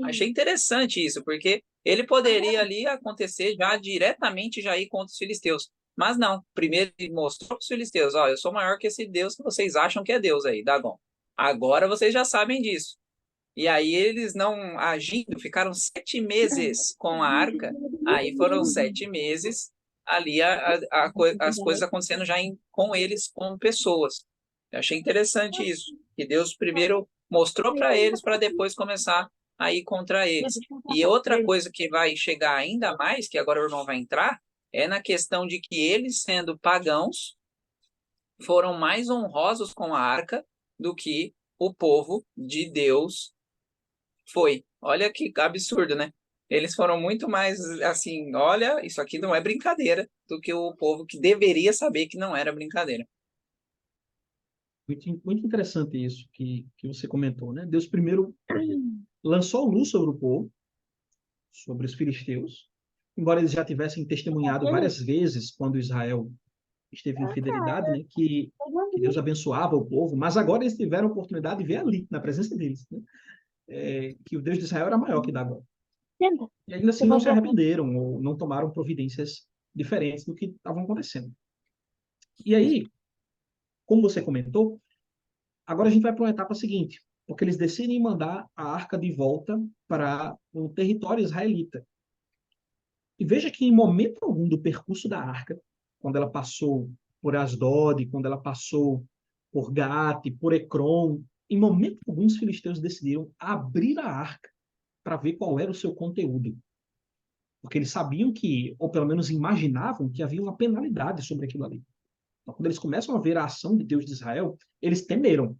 Achei interessante isso, porque ele poderia ali acontecer já diretamente, já ir contra os filisteus. Mas não, primeiro ele mostrou para os filisteus, ó, eu sou maior que esse Deus que vocês acham que é Deus aí, Dagon. Agora vocês já sabem disso. E aí eles não agindo, ficaram 7 meses com a arca, aí foram 7 meses ali as coisas acontecendo já com eles, como pessoas. Eu achei interessante isso, que Deus primeiro mostrou para eles, para depois começar a ir contra eles. E outra coisa que vai chegar ainda mais, que agora o irmão vai entrar, é na questão de que eles, sendo pagãos, foram mais honrosos com a arca do que o povo de Deus foi. Olha que absurdo, né? Eles foram muito mais assim, olha, isso aqui não é brincadeira, do que o povo que deveria saber que não era brincadeira. Muito interessante isso que você comentou, né? Deus primeiro lançou luz sobre o povo, sobre os filisteus, embora eles já tivessem testemunhado várias vezes, quando Israel esteve em fidelidade, né, que Deus abençoava o povo, mas agora eles tiveram a oportunidade de ver ali, na presença deles, né, que o Deus de Israel era maior que Dagon. E ainda assim não se arrependeram ou não tomaram providências diferentes do que estavam acontecendo. E aí, como você comentou, agora a gente vai para uma etapa seguinte, porque eles decidem mandar a arca de volta para o território israelita. E veja que em momento algum do percurso da arca, quando ela passou por Asdod, quando ela passou por Gate, por Ecrom, em momento algum os filisteus decidiram abrir a arca para ver qual era o seu conteúdo. Porque eles sabiam que, ou pelo menos imaginavam, que havia uma penalidade sobre aquilo ali. Então, quando eles começam a ver a ação de Deus de Israel, eles temeram.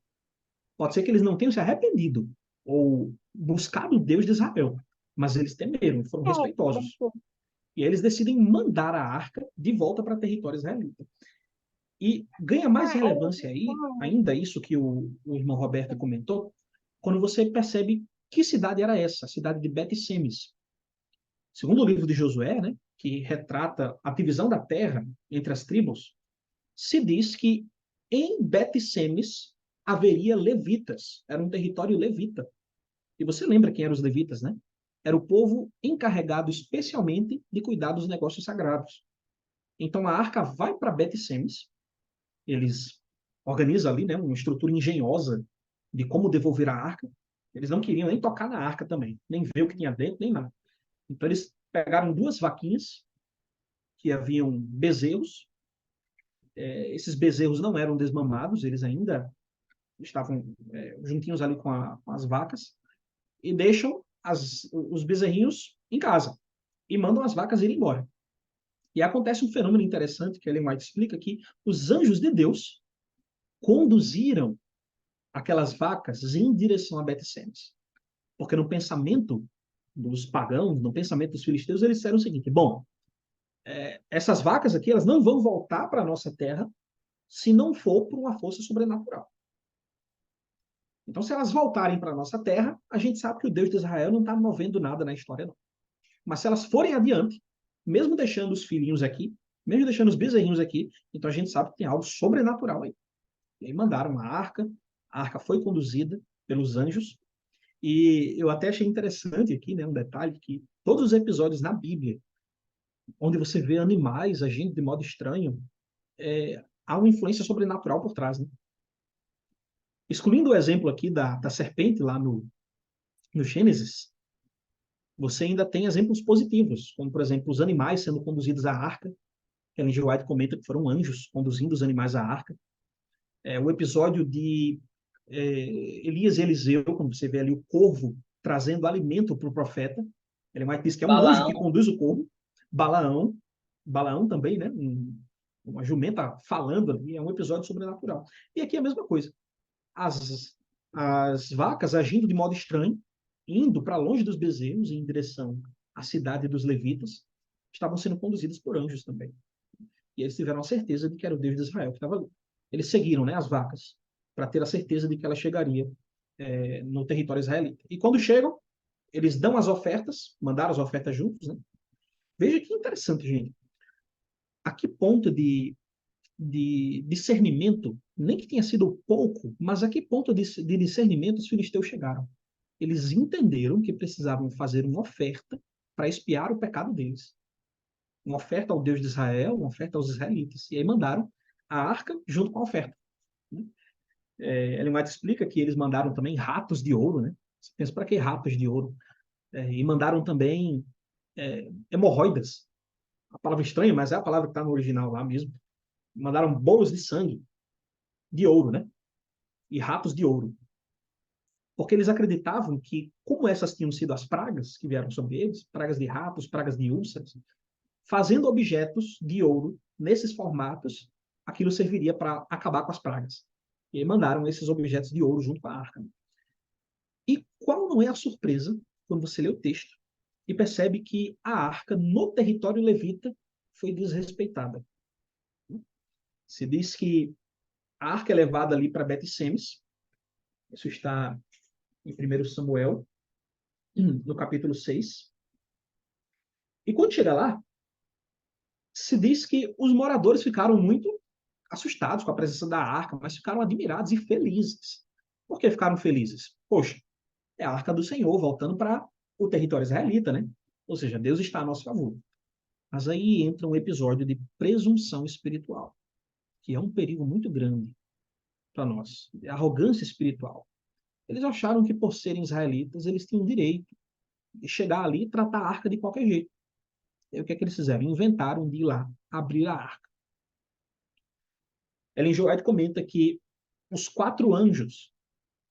Pode ser que eles não tenham se arrependido ou buscado o Deus de Israel, mas eles temeram, foram respeitosos. E eles decidem mandar a arca de volta para território israelita. E ganha mais relevância aí, ainda isso que o irmão Roberto comentou, quando você percebe que cidade era essa, a cidade de Bet-Semes. Segundo o livro de Josué, né, que retrata a divisão da terra entre as tribos, se diz que em Bet-Semes haveria levitas, era um território levita. E você lembra quem eram os levitas, né? Era o povo encarregado especialmente de cuidar dos negócios sagrados. Então a arca vai para Bet-Semes, eles organizam ali, né, uma estrutura engenhosa de como devolver a arca. Eles não queriam nem tocar na arca também, nem ver o que tinha dentro, nem nada. Então eles pegaram 2 vaquinhas que haviam bezerros. Esses bezerros não eram desmamados, eles ainda estavam juntinhos ali com as vacas. e deixam os bezerrinhos em casa e mandam as vacas irem embora. E acontece um fenômeno interessante que Ellen White explica, que os anjos de Deus conduziram aquelas vacas em direção a Bet-Semes. Porque no pensamento dos pagãos, no pensamento dos filisteus, eles disseram o seguinte: bom, essas vacas aqui, elas não vão voltar para a nossa terra se não for por uma força sobrenatural. Então, se elas voltarem para a nossa terra, a gente sabe que o Deus de Israel não está movendo nada na história, não. Mas se elas forem adiante, mesmo deixando os filhinhos aqui, mesmo deixando os bezerrinhos aqui, então a gente sabe que tem algo sobrenatural aí. E aí mandaram a arca foi conduzida pelos anjos, e eu até achei interessante aqui, né, um detalhe, que todos os episódios na Bíblia, onde você vê animais agindo de modo estranho, há uma influência sobrenatural por trás, né? Excluindo o exemplo aqui da serpente lá no Gênesis, você ainda tem exemplos positivos, como, por exemplo, os animais sendo conduzidos à arca. Ellen G. White comenta que foram anjos conduzindo os animais à arca. O episódio de Elias e Eliseu, quando você vê ali o corvo trazendo alimento para o profeta. Ellen White diz que é um anjo que Balaão, conduz o corvo. Balaão também, né? Uma jumenta falando ali, é um episódio sobrenatural. E aqui é a mesma coisa. As vacas agindo de modo estranho, indo para longe dos bezerros, em direção à cidade dos levitas, estavam sendo conduzidas por anjos também. E eles tiveram a certeza de que era o Deus de Israel que estava ali. Eles seguiram, né, as vacas, para ter a certeza de que ela chegaria no território israelita. E quando chegam, eles dão as ofertas, mandaram as ofertas juntos, né? Veja que interessante, gente. A que ponto de discernimento, nem que tenha sido pouco, mas a que ponto de discernimento os filisteus chegaram? Eles entenderam que precisavam fazer uma oferta para expiar o pecado deles. Uma oferta ao Deus de Israel, uma oferta aos israelitas. E aí mandaram a arca junto com a oferta. Ellen White explica que eles mandaram também ratos de ouro, né? Você pensa, para que ratos de ouro? E mandaram também hemorroidas. A palavra estranha, mas é a palavra que está no original lá mesmo. Mandaram bolos de sangue de ouro, né? E ratos de ouro. Porque eles acreditavam que, como essas tinham sido as pragas que vieram sobre eles, pragas de ratos, pragas de úlceras, fazendo objetos de ouro nesses formatos, aquilo serviria para acabar com as pragas. E aí mandaram esses objetos de ouro junto com a arca. E qual não é a surpresa quando você lê o texto e percebe que a arca no território levita foi desrespeitada? Se diz que a arca é levada ali para Bet-Semes, isso está em 1 Samuel, no capítulo 6. E quando chega lá, se diz que os moradores ficaram muito assustados com a presença da arca, mas ficaram admirados e felizes. Por que ficaram felizes? Poxa, é a arca do Senhor voltando para o território israelita, né? Ou seja, Deus está a nosso favor. Mas aí entra um episódio de presunção espiritual, que é um perigo muito grande para nós. Arrogância espiritual. Eles acharam que, por serem israelitas, eles tinham direito de chegar ali e tratar a arca de qualquer jeito. E o que é que eles fizeram? Inventaram de ir lá abrir a arca. Ellen G. White comenta que os 4 anjos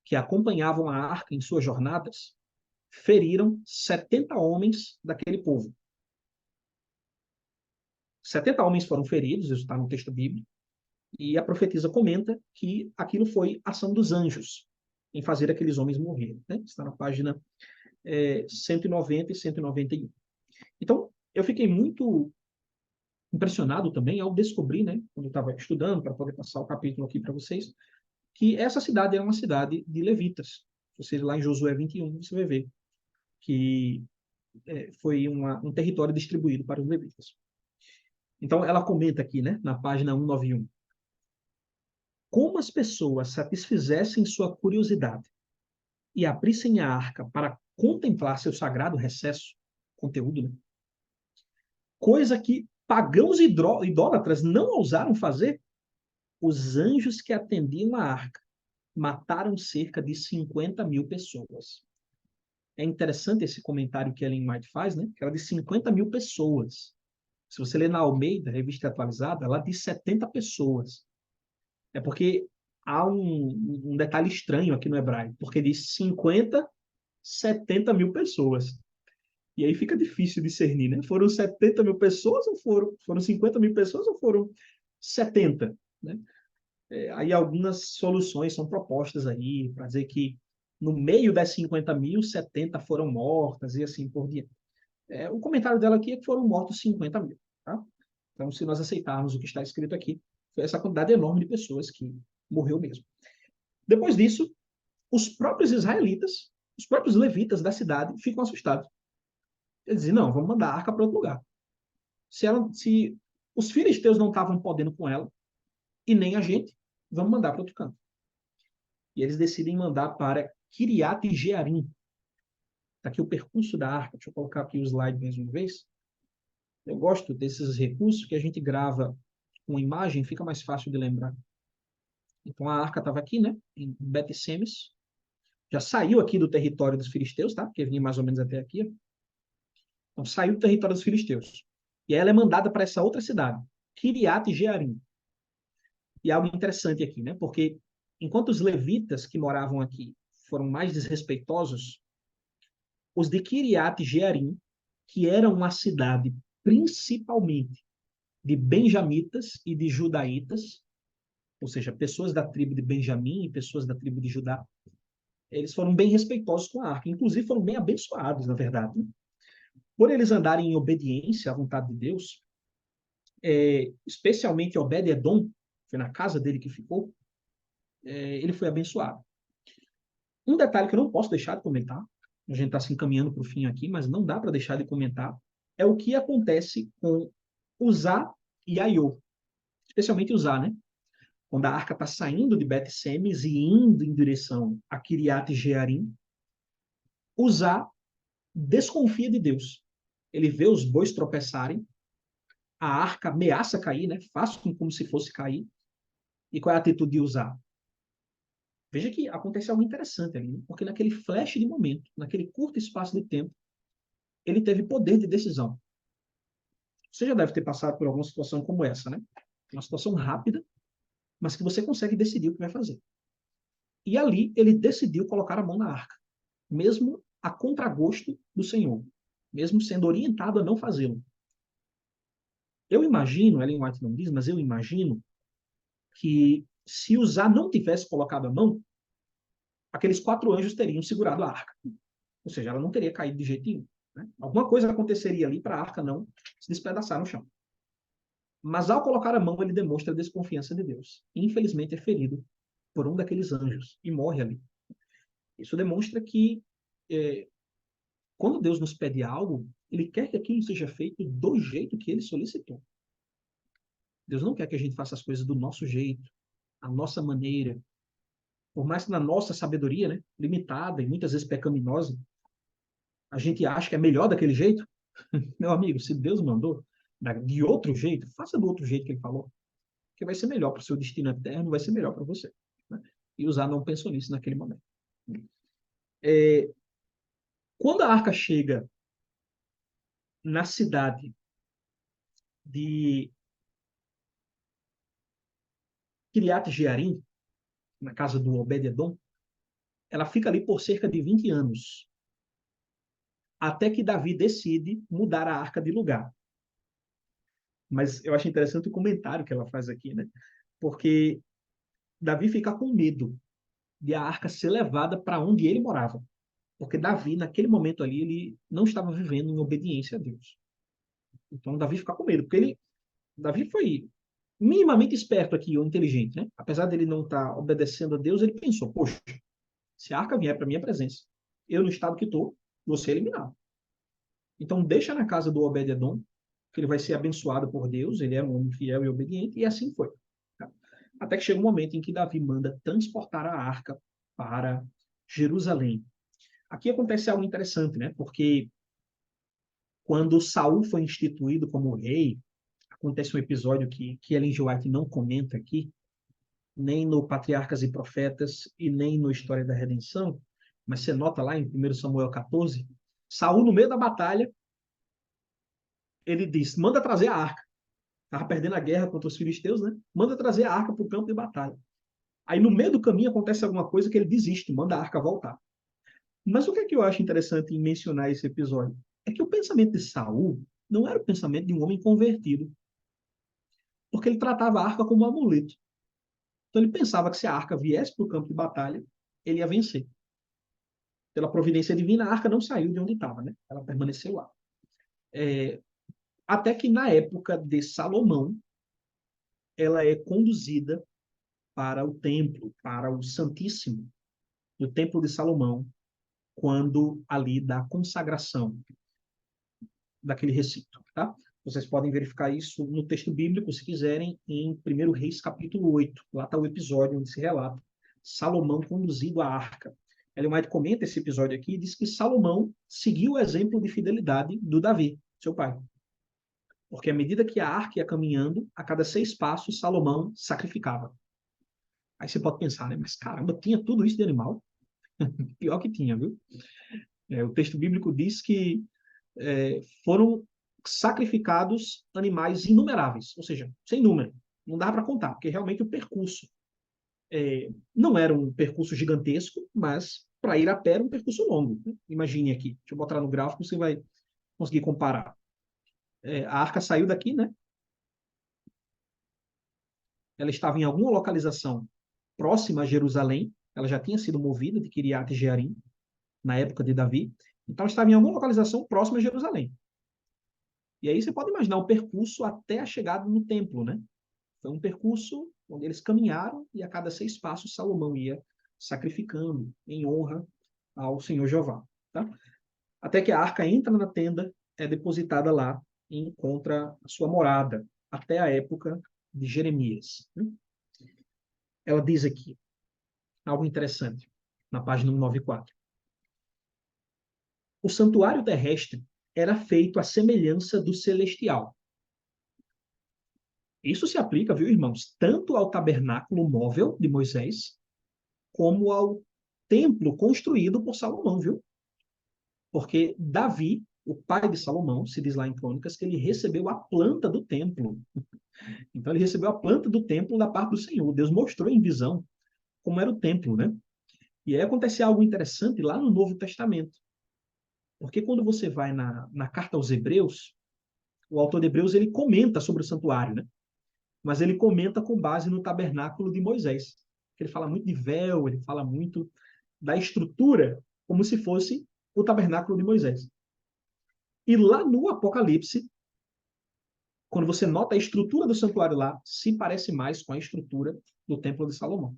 que acompanhavam a arca em suas jornadas feriram 70 homens daquele povo. 70 homens foram feridos, isso está no texto bíblico, e a profetisa comenta que aquilo foi ação dos anjos em fazer aqueles homens morrerem. Né? Está na página 190 e 191. Então, eu fiquei muito impressionado também ao descobrir, né, quando eu estava estudando, para poder passar o capítulo aqui para vocês, que essa cidade era uma cidade de levitas. Você lá em Josué 21, você vai ver que foi um território distribuído para os levitas. Então, ela comenta aqui, né, na página 191, como as pessoas satisfizessem sua curiosidade e abrissem a arca para contemplar seu sagrado recesso, conteúdo, né? Coisa que pagãos idólatras não ousaram fazer, os anjos que atendiam a arca mataram cerca de 50 mil pessoas. É interessante esse comentário que Ellen White faz, né? Que ela diz 50 mil pessoas. Se você ler na Almeida, revista atualizada, ela diz 70 pessoas. É porque há um detalhe estranho aqui no hebraico, porque diz 50 70.000 pessoas. E aí fica difícil discernir, né? Foram 70.000 pessoas ou foram 50.000 pessoas ou foram 70, né? Aí algumas soluções são propostas aí para dizer que no meio das 50.000, 70 foram mortas e assim por diante. O comentário dela aqui é que foram mortos 50.000, tá? Então, se nós aceitarmos o que está escrito aqui, foi essa quantidade enorme de pessoas que morreu mesmo. Depois disso, os próprios israelitas, os próprios levitas da cidade ficam assustados. Eles dizem, não, vamos mandar a arca para outro lugar. Se os filisteus não estavam podendo com ela, e nem a gente, vamos mandar para outro canto. E eles decidem mandar para Kiriat Jearim. Está aqui o percurso da arca. Deixa eu colocar aqui o slide mais uma vez. Eu gosto desses recursos que a gente grava com imagem, fica mais fácil de lembrar. Então a arca estava aqui, né, em Bet-Semes. Já saiu aqui do território dos filisteus, tá? Porque vinha mais ou menos até aqui. Ó. Então saiu do território dos filisteus. E aí ela é mandada para essa outra cidade, Kiriat Jearim. E algo interessante aqui, né? Porque enquanto os levitas que moravam aqui foram mais desrespeitosos, os de Kiriat Jearim, que era uma cidade principalmente de benjamitas e de judaítas, ou seja, pessoas da tribo de Benjamim e pessoas da tribo de Judá, eles foram bem respeitosos com a arca, inclusive foram bem abençoados, na verdade. Né? Por eles andarem em obediência à vontade de Deus, especialmente Obed-Edom, foi na casa dele que ficou, ele foi abençoado. Um detalhe que eu não posso deixar de comentar, a gente está se encaminhando para o fim aqui, mas não dá para deixar de comentar, é o que acontece com Uzá e Aiô, especialmente Uzá, né? Quando a arca está saindo de Bet-Semes e indo em direção a Kiriat Jearim, Uzá desconfia de Deus. Ele vê os bois tropeçarem, a arca ameaça cair, né? Faz como se fosse cair. E qual é a atitude de Uzá? Veja que acontece algo interessante ali, né? Porque naquele flash de momento, naquele curto espaço de tempo, ele teve poder de decisão. Você já deve ter passado por alguma situação como essa, né? Uma situação rápida, mas que você consegue decidir o que vai fazer. E ali ele decidiu colocar a mão na arca, mesmo a contragosto do Senhor, mesmo sendo orientado a não fazê-lo. Eu imagino, Ellen White não diz, mas eu imagino que se Uzá não tivesse colocado a mão, aqueles 4 anjos teriam segurado a arca. Ou seja, ela não teria caído de jeito nenhum. Né? Alguma coisa aconteceria ali para a arca não se despedaçar no chão. Mas ao colocar a mão, ele demonstra a desconfiança de Deus. E, infelizmente, é ferido por um daqueles anjos e morre ali. Isso demonstra que quando Deus nos pede algo, ele quer que aquilo seja feito do jeito que ele solicitou. Deus não quer que a gente faça as coisas do nosso jeito, a nossa maneira. Por mais que na nossa sabedoria, né, limitada e muitas vezes pecaminosa, a gente acha que é melhor daquele jeito. Meu amigo, se Deus mandou de outro jeito, faça do outro jeito que ele falou, que vai ser melhor para o seu destino eterno, vai ser melhor para você. Né? E Uzá não pensou nisso naquele momento. Quando a arca chega na cidade de Kiriat Jearim, na casa do Obed-Edom, ela fica ali por cerca de 20 anos, até que Davi decide mudar a arca de lugar. Mas eu acho interessante o comentário que ela faz aqui, né? Porque Davi fica com medo de a arca ser levada para onde ele morava. Porque Davi, naquele momento ali, ele não estava vivendo em obediência a Deus. Então Davi fica com medo, porque Davi foi minimamente esperto aqui, ou inteligente, né? Apesar dele não estar obedecendo a Deus, ele pensou, poxa, se a arca vier para minha presença, eu no estado que estou, vou ser eliminado. Então deixa na casa do Obed-Edom, que ele vai ser abençoado por Deus, ele é um homem fiel e obediente, e assim foi. Tá? Até que chega um momento em que Davi manda transportar a arca para Jerusalém. Aqui acontece algo interessante, né? Porque quando Saul foi instituído como rei, acontece um episódio que Ellen G. White não comenta aqui, nem no Patriarcas e Profetas e nem no História da Redenção, mas você nota lá em 1 Samuel 14, Saul, no meio da batalha, ele diz, manda trazer a arca. Estava perdendo a guerra contra os filisteus, né? Manda trazer a arca para o campo de batalha. Aí no meio do caminho acontece alguma coisa que ele desiste, manda a arca voltar. Mas o que é que eu acho interessante em mencionar esse episódio? É que o pensamento de Saul não era o pensamento de um homem convertido, porque ele tratava a arca como um amuleto. Então ele pensava que se a arca viesse para o campo de batalha, ele ia vencer. Pela providência divina, a arca não saiu de onde estava, né? Ela permaneceu lá. Até que na época de Salomão, ela é conduzida para o templo, para o Santíssimo, do Templo de Salomão, quando ali da consagração daquele recinto, tá? Vocês podem verificar isso no texto bíblico, se quiserem, em 1 Reis, capítulo 8. Lá está o episódio onde se relata Salomão conduzido à arca. Ellen White comenta esse episódio aqui e diz que Salomão seguiu o exemplo de fidelidade do Davi, seu pai. Porque à medida que a arca ia caminhando, a cada 6 passos, Salomão sacrificava. Aí você pode pensar, né? Mas caramba, tinha tudo isso de animal? Pior que tinha, viu? O texto bíblico diz que foram sacrificados animais inumeráveis, ou seja, sem número. Não dá para contar, porque realmente o percurso não era um percurso gigantesco, mas para ir a pé era um percurso longo. Imagine aqui, deixa eu botar no gráfico, você vai conseguir comparar. A arca saiu daqui, né? Ela estava em alguma localização próxima a Jerusalém, ela já tinha sido movida de Kiriat Jearim, na época de Davi, então estava em alguma localização próxima a Jerusalém. E aí você pode imaginar o percurso até a chegada no templo, né? Foi um percurso onde eles caminharam e a cada 6 passos Salomão ia sacrificando em honra ao Senhor Jeová. Tá? Até que a arca entra na tenda, é depositada lá e encontra a sua morada, até a época de Jeremias. Ela diz aqui algo interessante, na página 194. O santuário terrestre era feito à semelhança do celestial. Isso se aplica, viu, irmãos, tanto ao tabernáculo móvel de Moisés, como ao templo construído por Salomão, viu? Porque Davi, o pai de Salomão, se diz lá em Crônicas, que ele recebeu a planta do templo. Então ele recebeu a planta do templo da parte do Senhor. Deus mostrou em visão como era o templo, né? E aí acontece algo interessante lá no Novo Testamento. Porque quando você vai na carta aos Hebreus, o autor de Hebreus ele comenta sobre o santuário, né? Mas ele comenta com base no tabernáculo de Moisés. Ele fala muito de véu, ele fala muito da estrutura, como se fosse o tabernáculo de Moisés. E lá no Apocalipse, quando você nota a estrutura do santuário lá, se parece mais com a estrutura do Templo de Salomão.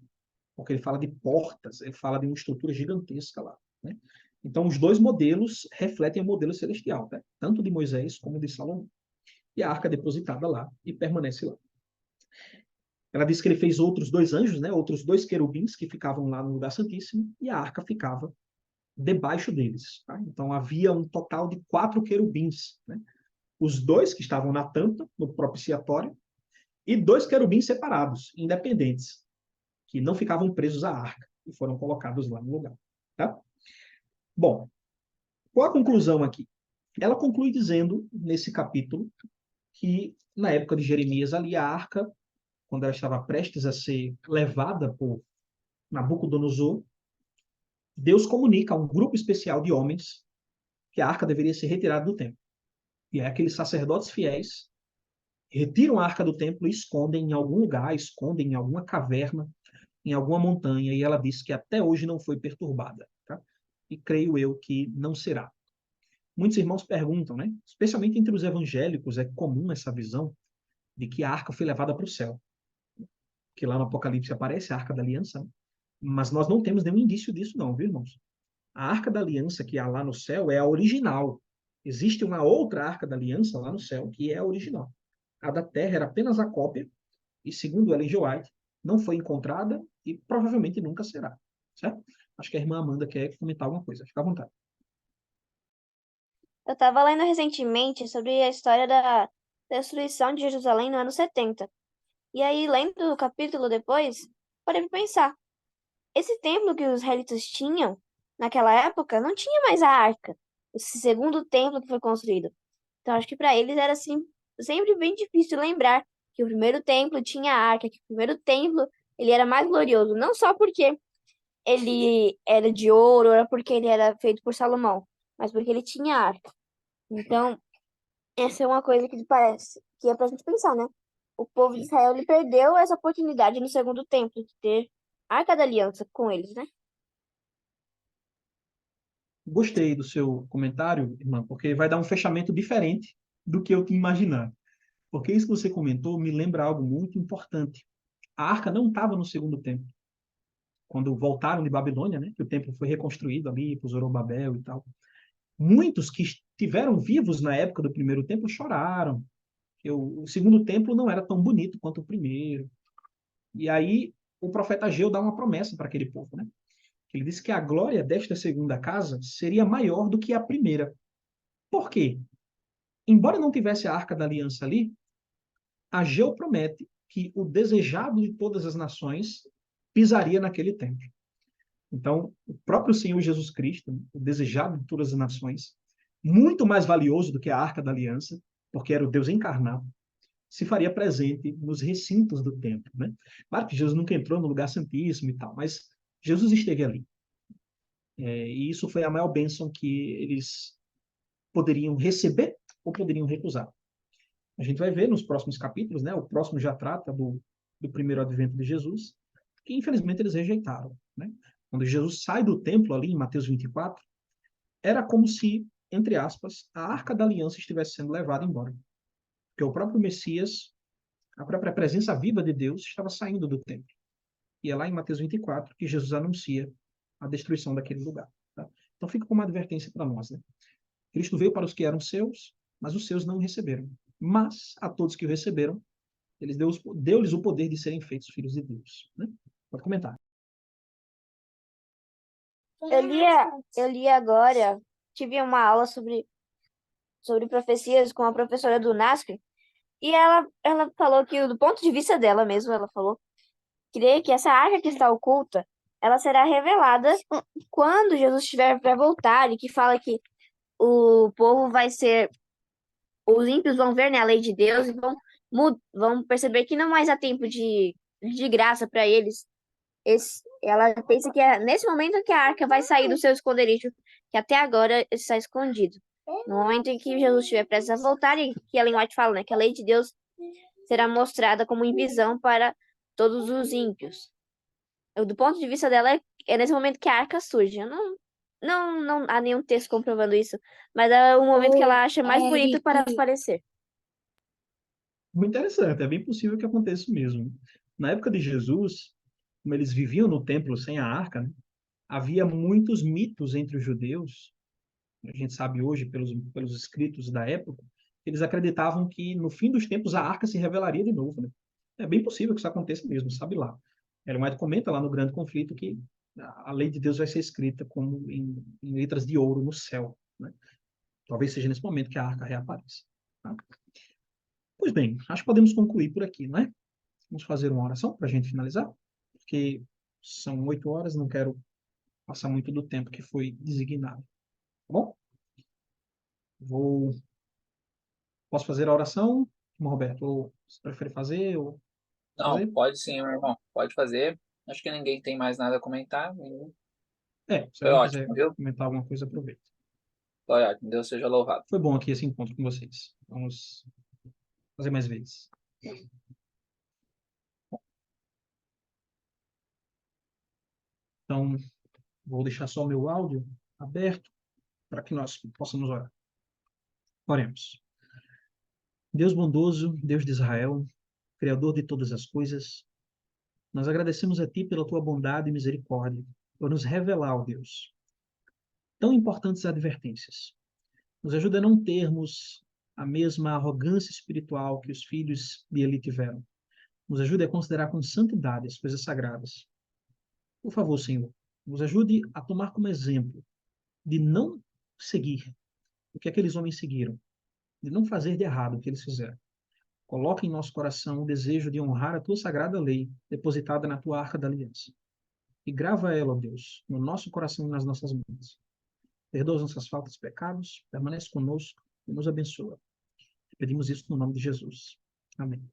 Porque ele fala de portas, ele fala de uma estrutura gigantesca lá. Né? Então, os dois modelos refletem o modelo celestial, né? Tanto de Moisés como de Salomão. E a arca é depositada lá e permanece lá. Ela diz que ele fez outros 2 anjos, né? Outros 2 querubins que ficavam lá no lugar santíssimo, e a arca ficava debaixo deles. Tá? Então havia um total de 4 querubins. Né? Os 2 que estavam na tampa, no propiciatório, e 2 querubins separados, independentes, que não ficavam presos à arca e foram colocados lá no lugar. Tá? Bom, qual a conclusão aqui? Ela conclui dizendo, nesse capítulo, que na época de Jeremias ali, a arca, quando ela estava prestes a ser levada por Nabucodonosor, Deus comunica a um grupo especial de homens que a arca deveria ser retirada do templo. E é aqueles sacerdotes fiéis retiram a arca do templo e escondem em algum lugar, escondem em alguma caverna, em alguma montanha, e ela diz que até hoje não foi perturbada. Tá? E creio eu que não será. Muitos irmãos perguntam, né? Especialmente entre os evangélicos, é comum essa visão de que a arca foi levada para o céu. Que lá no Apocalipse aparece a arca da aliança, né? Mas nós não temos nenhum indício disso, não, viu, irmãos? A arca da aliança que há lá no céu é a original. Existe uma outra arca da aliança lá no céu que é a original. A da terra era apenas a cópia, e segundo Ellen G. White, não foi encontrada e provavelmente nunca será. Certo? Acho que a irmã Amanda quer comentar alguma coisa. Fica à vontade. Eu estava lendo recentemente sobre a história da destruição de Jerusalém no ano 70. E aí, lendo o capítulo depois, parei para pensar. Esse templo que os israelitas tinham, naquela época, não tinha mais a arca. Esse segundo templo que foi construído. Então, acho que para eles era assim, sempre bem difícil lembrar que o primeiro templo tinha a arca, que o primeiro templo ele era mais glorioso. Não só porque ele era de ouro, era porque ele era feito por Salomão, mas porque ele tinha arca. Então, essa é uma coisa que parece que é pra gente pensar, né? O povo de Israel ele perdeu essa oportunidade no segundo templo de ter a Arca da Aliança com eles, né? Gostei do seu comentário, irmã, porque vai dar um fechamento diferente do que eu tinha imaginado. Porque isso que você comentou me lembra algo muito importante. A arca não estava no segundo templo. Quando voltaram de Babilônia, né, que o templo foi reconstruído ali por Zorobabel e tal. Muitos que estiveram vivos na época do primeiro templo choraram. Que o segundo templo não era tão bonito quanto o primeiro. E aí o profeta Ageu dá uma promessa para aquele povo, né? Ele disse que a glória desta segunda casa seria maior do que a primeira. Por quê? Embora não tivesse a Arca da Aliança ali, Ageu promete que o desejado de todas as nações pisaria naquele templo. Então, o próprio Senhor Jesus Cristo, o desejado de todas as nações, muito mais valioso do que a Arca da Aliança, porque era o Deus encarnado, se faria presente nos recintos do templo, né? Claro que Jesus nunca entrou no lugar santíssimo e tal, mas Jesus esteve ali. E isso foi a maior bênção que eles poderiam receber ou poderiam recusar. A gente vai ver nos próximos capítulos, né? O próximo já trata do primeiro advento de Jesus, que infelizmente eles rejeitaram, né? Quando Jesus sai do templo ali em Mateus 24, era como se, entre aspas, a arca da aliança estivesse sendo levada embora. Porque o próprio Messias, a própria presença viva de Deus, estava saindo do templo. E é lá em Mateus 24 que Jesus anuncia a destruição daquele lugar. Tá? Então fica como uma advertência para nós, né? Cristo veio para os que eram seus, mas os seus não o receberam. Mas a todos que o receberam, ele deu-lhes o poder de serem feitos filhos de Deus. Né? Pode comentar. Eu li agora, tive uma aula sobre profecias com a professora do NASP, e ela falou que, do ponto de vista dela mesmo, ela falou, crê que essa arca que está oculta, ela será revelada quando Jesus estiver para voltar, e que fala que o povo vai ser, os ímpios vão ver, né, a lei de Deus e vão perceber que não mais há tempo de graça para eles. Ela pensa que é nesse momento que a arca vai sair do seu esconderijo, que até agora está escondido. No momento em que Jesus estiver prestes a voltar, e que Ellen White fala, né, que a lei de Deus será mostrada como em visão para todos os ímpios. Do ponto de vista dela, é nesse momento que a arca surge. Eu não há nenhum texto comprovando isso, mas é o momento que ela acha mais bonito para aparecer. Muito interessante, é bem possível que aconteça mesmo. Na época de Jesus, como eles viviam no templo sem a arca, né, havia muitos mitos entre os judeus. A gente sabe hoje, pelos escritos da época, eles acreditavam que no fim dos tempos a arca se revelaria de novo. Né? É bem possível que isso aconteça mesmo, sabe lá. Ellen White comenta lá no Grande Conflito que a lei de Deus vai ser escrita como em letras de ouro no céu. Né? Talvez seja nesse momento que a arca reapareça. Tá? Pois bem, acho que podemos concluir por aqui, não é? Vamos fazer uma oração para a gente finalizar, porque são 8 horas, não quero passar muito do tempo que foi designado. Tá bom? Vou Posso fazer a oração, Roberto? Ou você prefere fazer? Ou Não, fazer? pode sim, meu irmão. Pode fazer. Acho que ninguém tem mais nada a comentar. Se Foi alguém quiser ótimo, viu? comentar alguma coisa, aproveita. Foi ótimo. Deus seja louvado. Foi bom aqui esse encontro com vocês. Vamos fazer mais vezes. Então, vou deixar só o meu áudio aberto para que nós possamos orar. Oremos. Deus bondoso, Deus de Israel, Criador de todas as coisas, nós agradecemos a Ti pela Tua bondade e misericórdia, por nos revelar, ó Deus, tão importantes advertências. Nos ajuda a não termos a mesma arrogância espiritual que os filhos de Eli tiveram. Nos ajude a considerar com santidade as coisas sagradas. Por favor, Senhor, nos ajude a tomar como exemplo de não seguir o que aqueles homens seguiram, de não fazer de errado o que eles fizeram. Coloque em nosso coração o desejo de honrar a tua sagrada lei, depositada na tua arca da aliança. E grava ela, ó Deus, no nosso coração e nas nossas mãos. Perdoa as nossas faltas e pecados, permanece conosco e nos abençoa. Pedimos isso no nome de Jesus. Amém.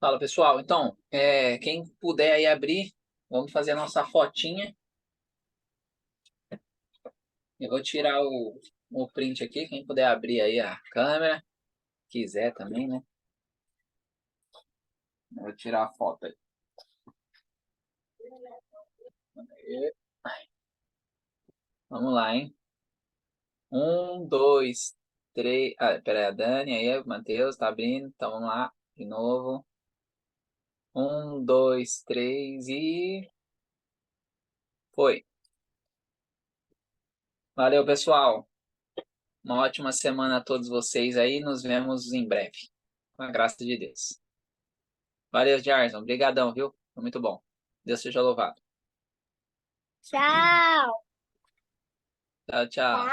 Fala, pessoal. Então, quem puder aí abrir, vamos fazer a nossa fotinha. Eu vou tirar o print aqui. Quem puder abrir aí a câmera, quiser também, né? Eu vou tirar a foto aí. Vamos lá, hein? 1, 2, 3. Ah, pera aí, a Dani aí, o Matheus tá abrindo. Então vamos lá, de novo. 1, 2, 3 e. Foi. Valeu, pessoal. Uma ótima semana a todos vocês aí. Nos vemos em breve. Com a graça de Deus. Valeu, Jarson. Obrigadão, viu? Foi muito bom. Deus seja louvado. Tchau! Tchau, tchau.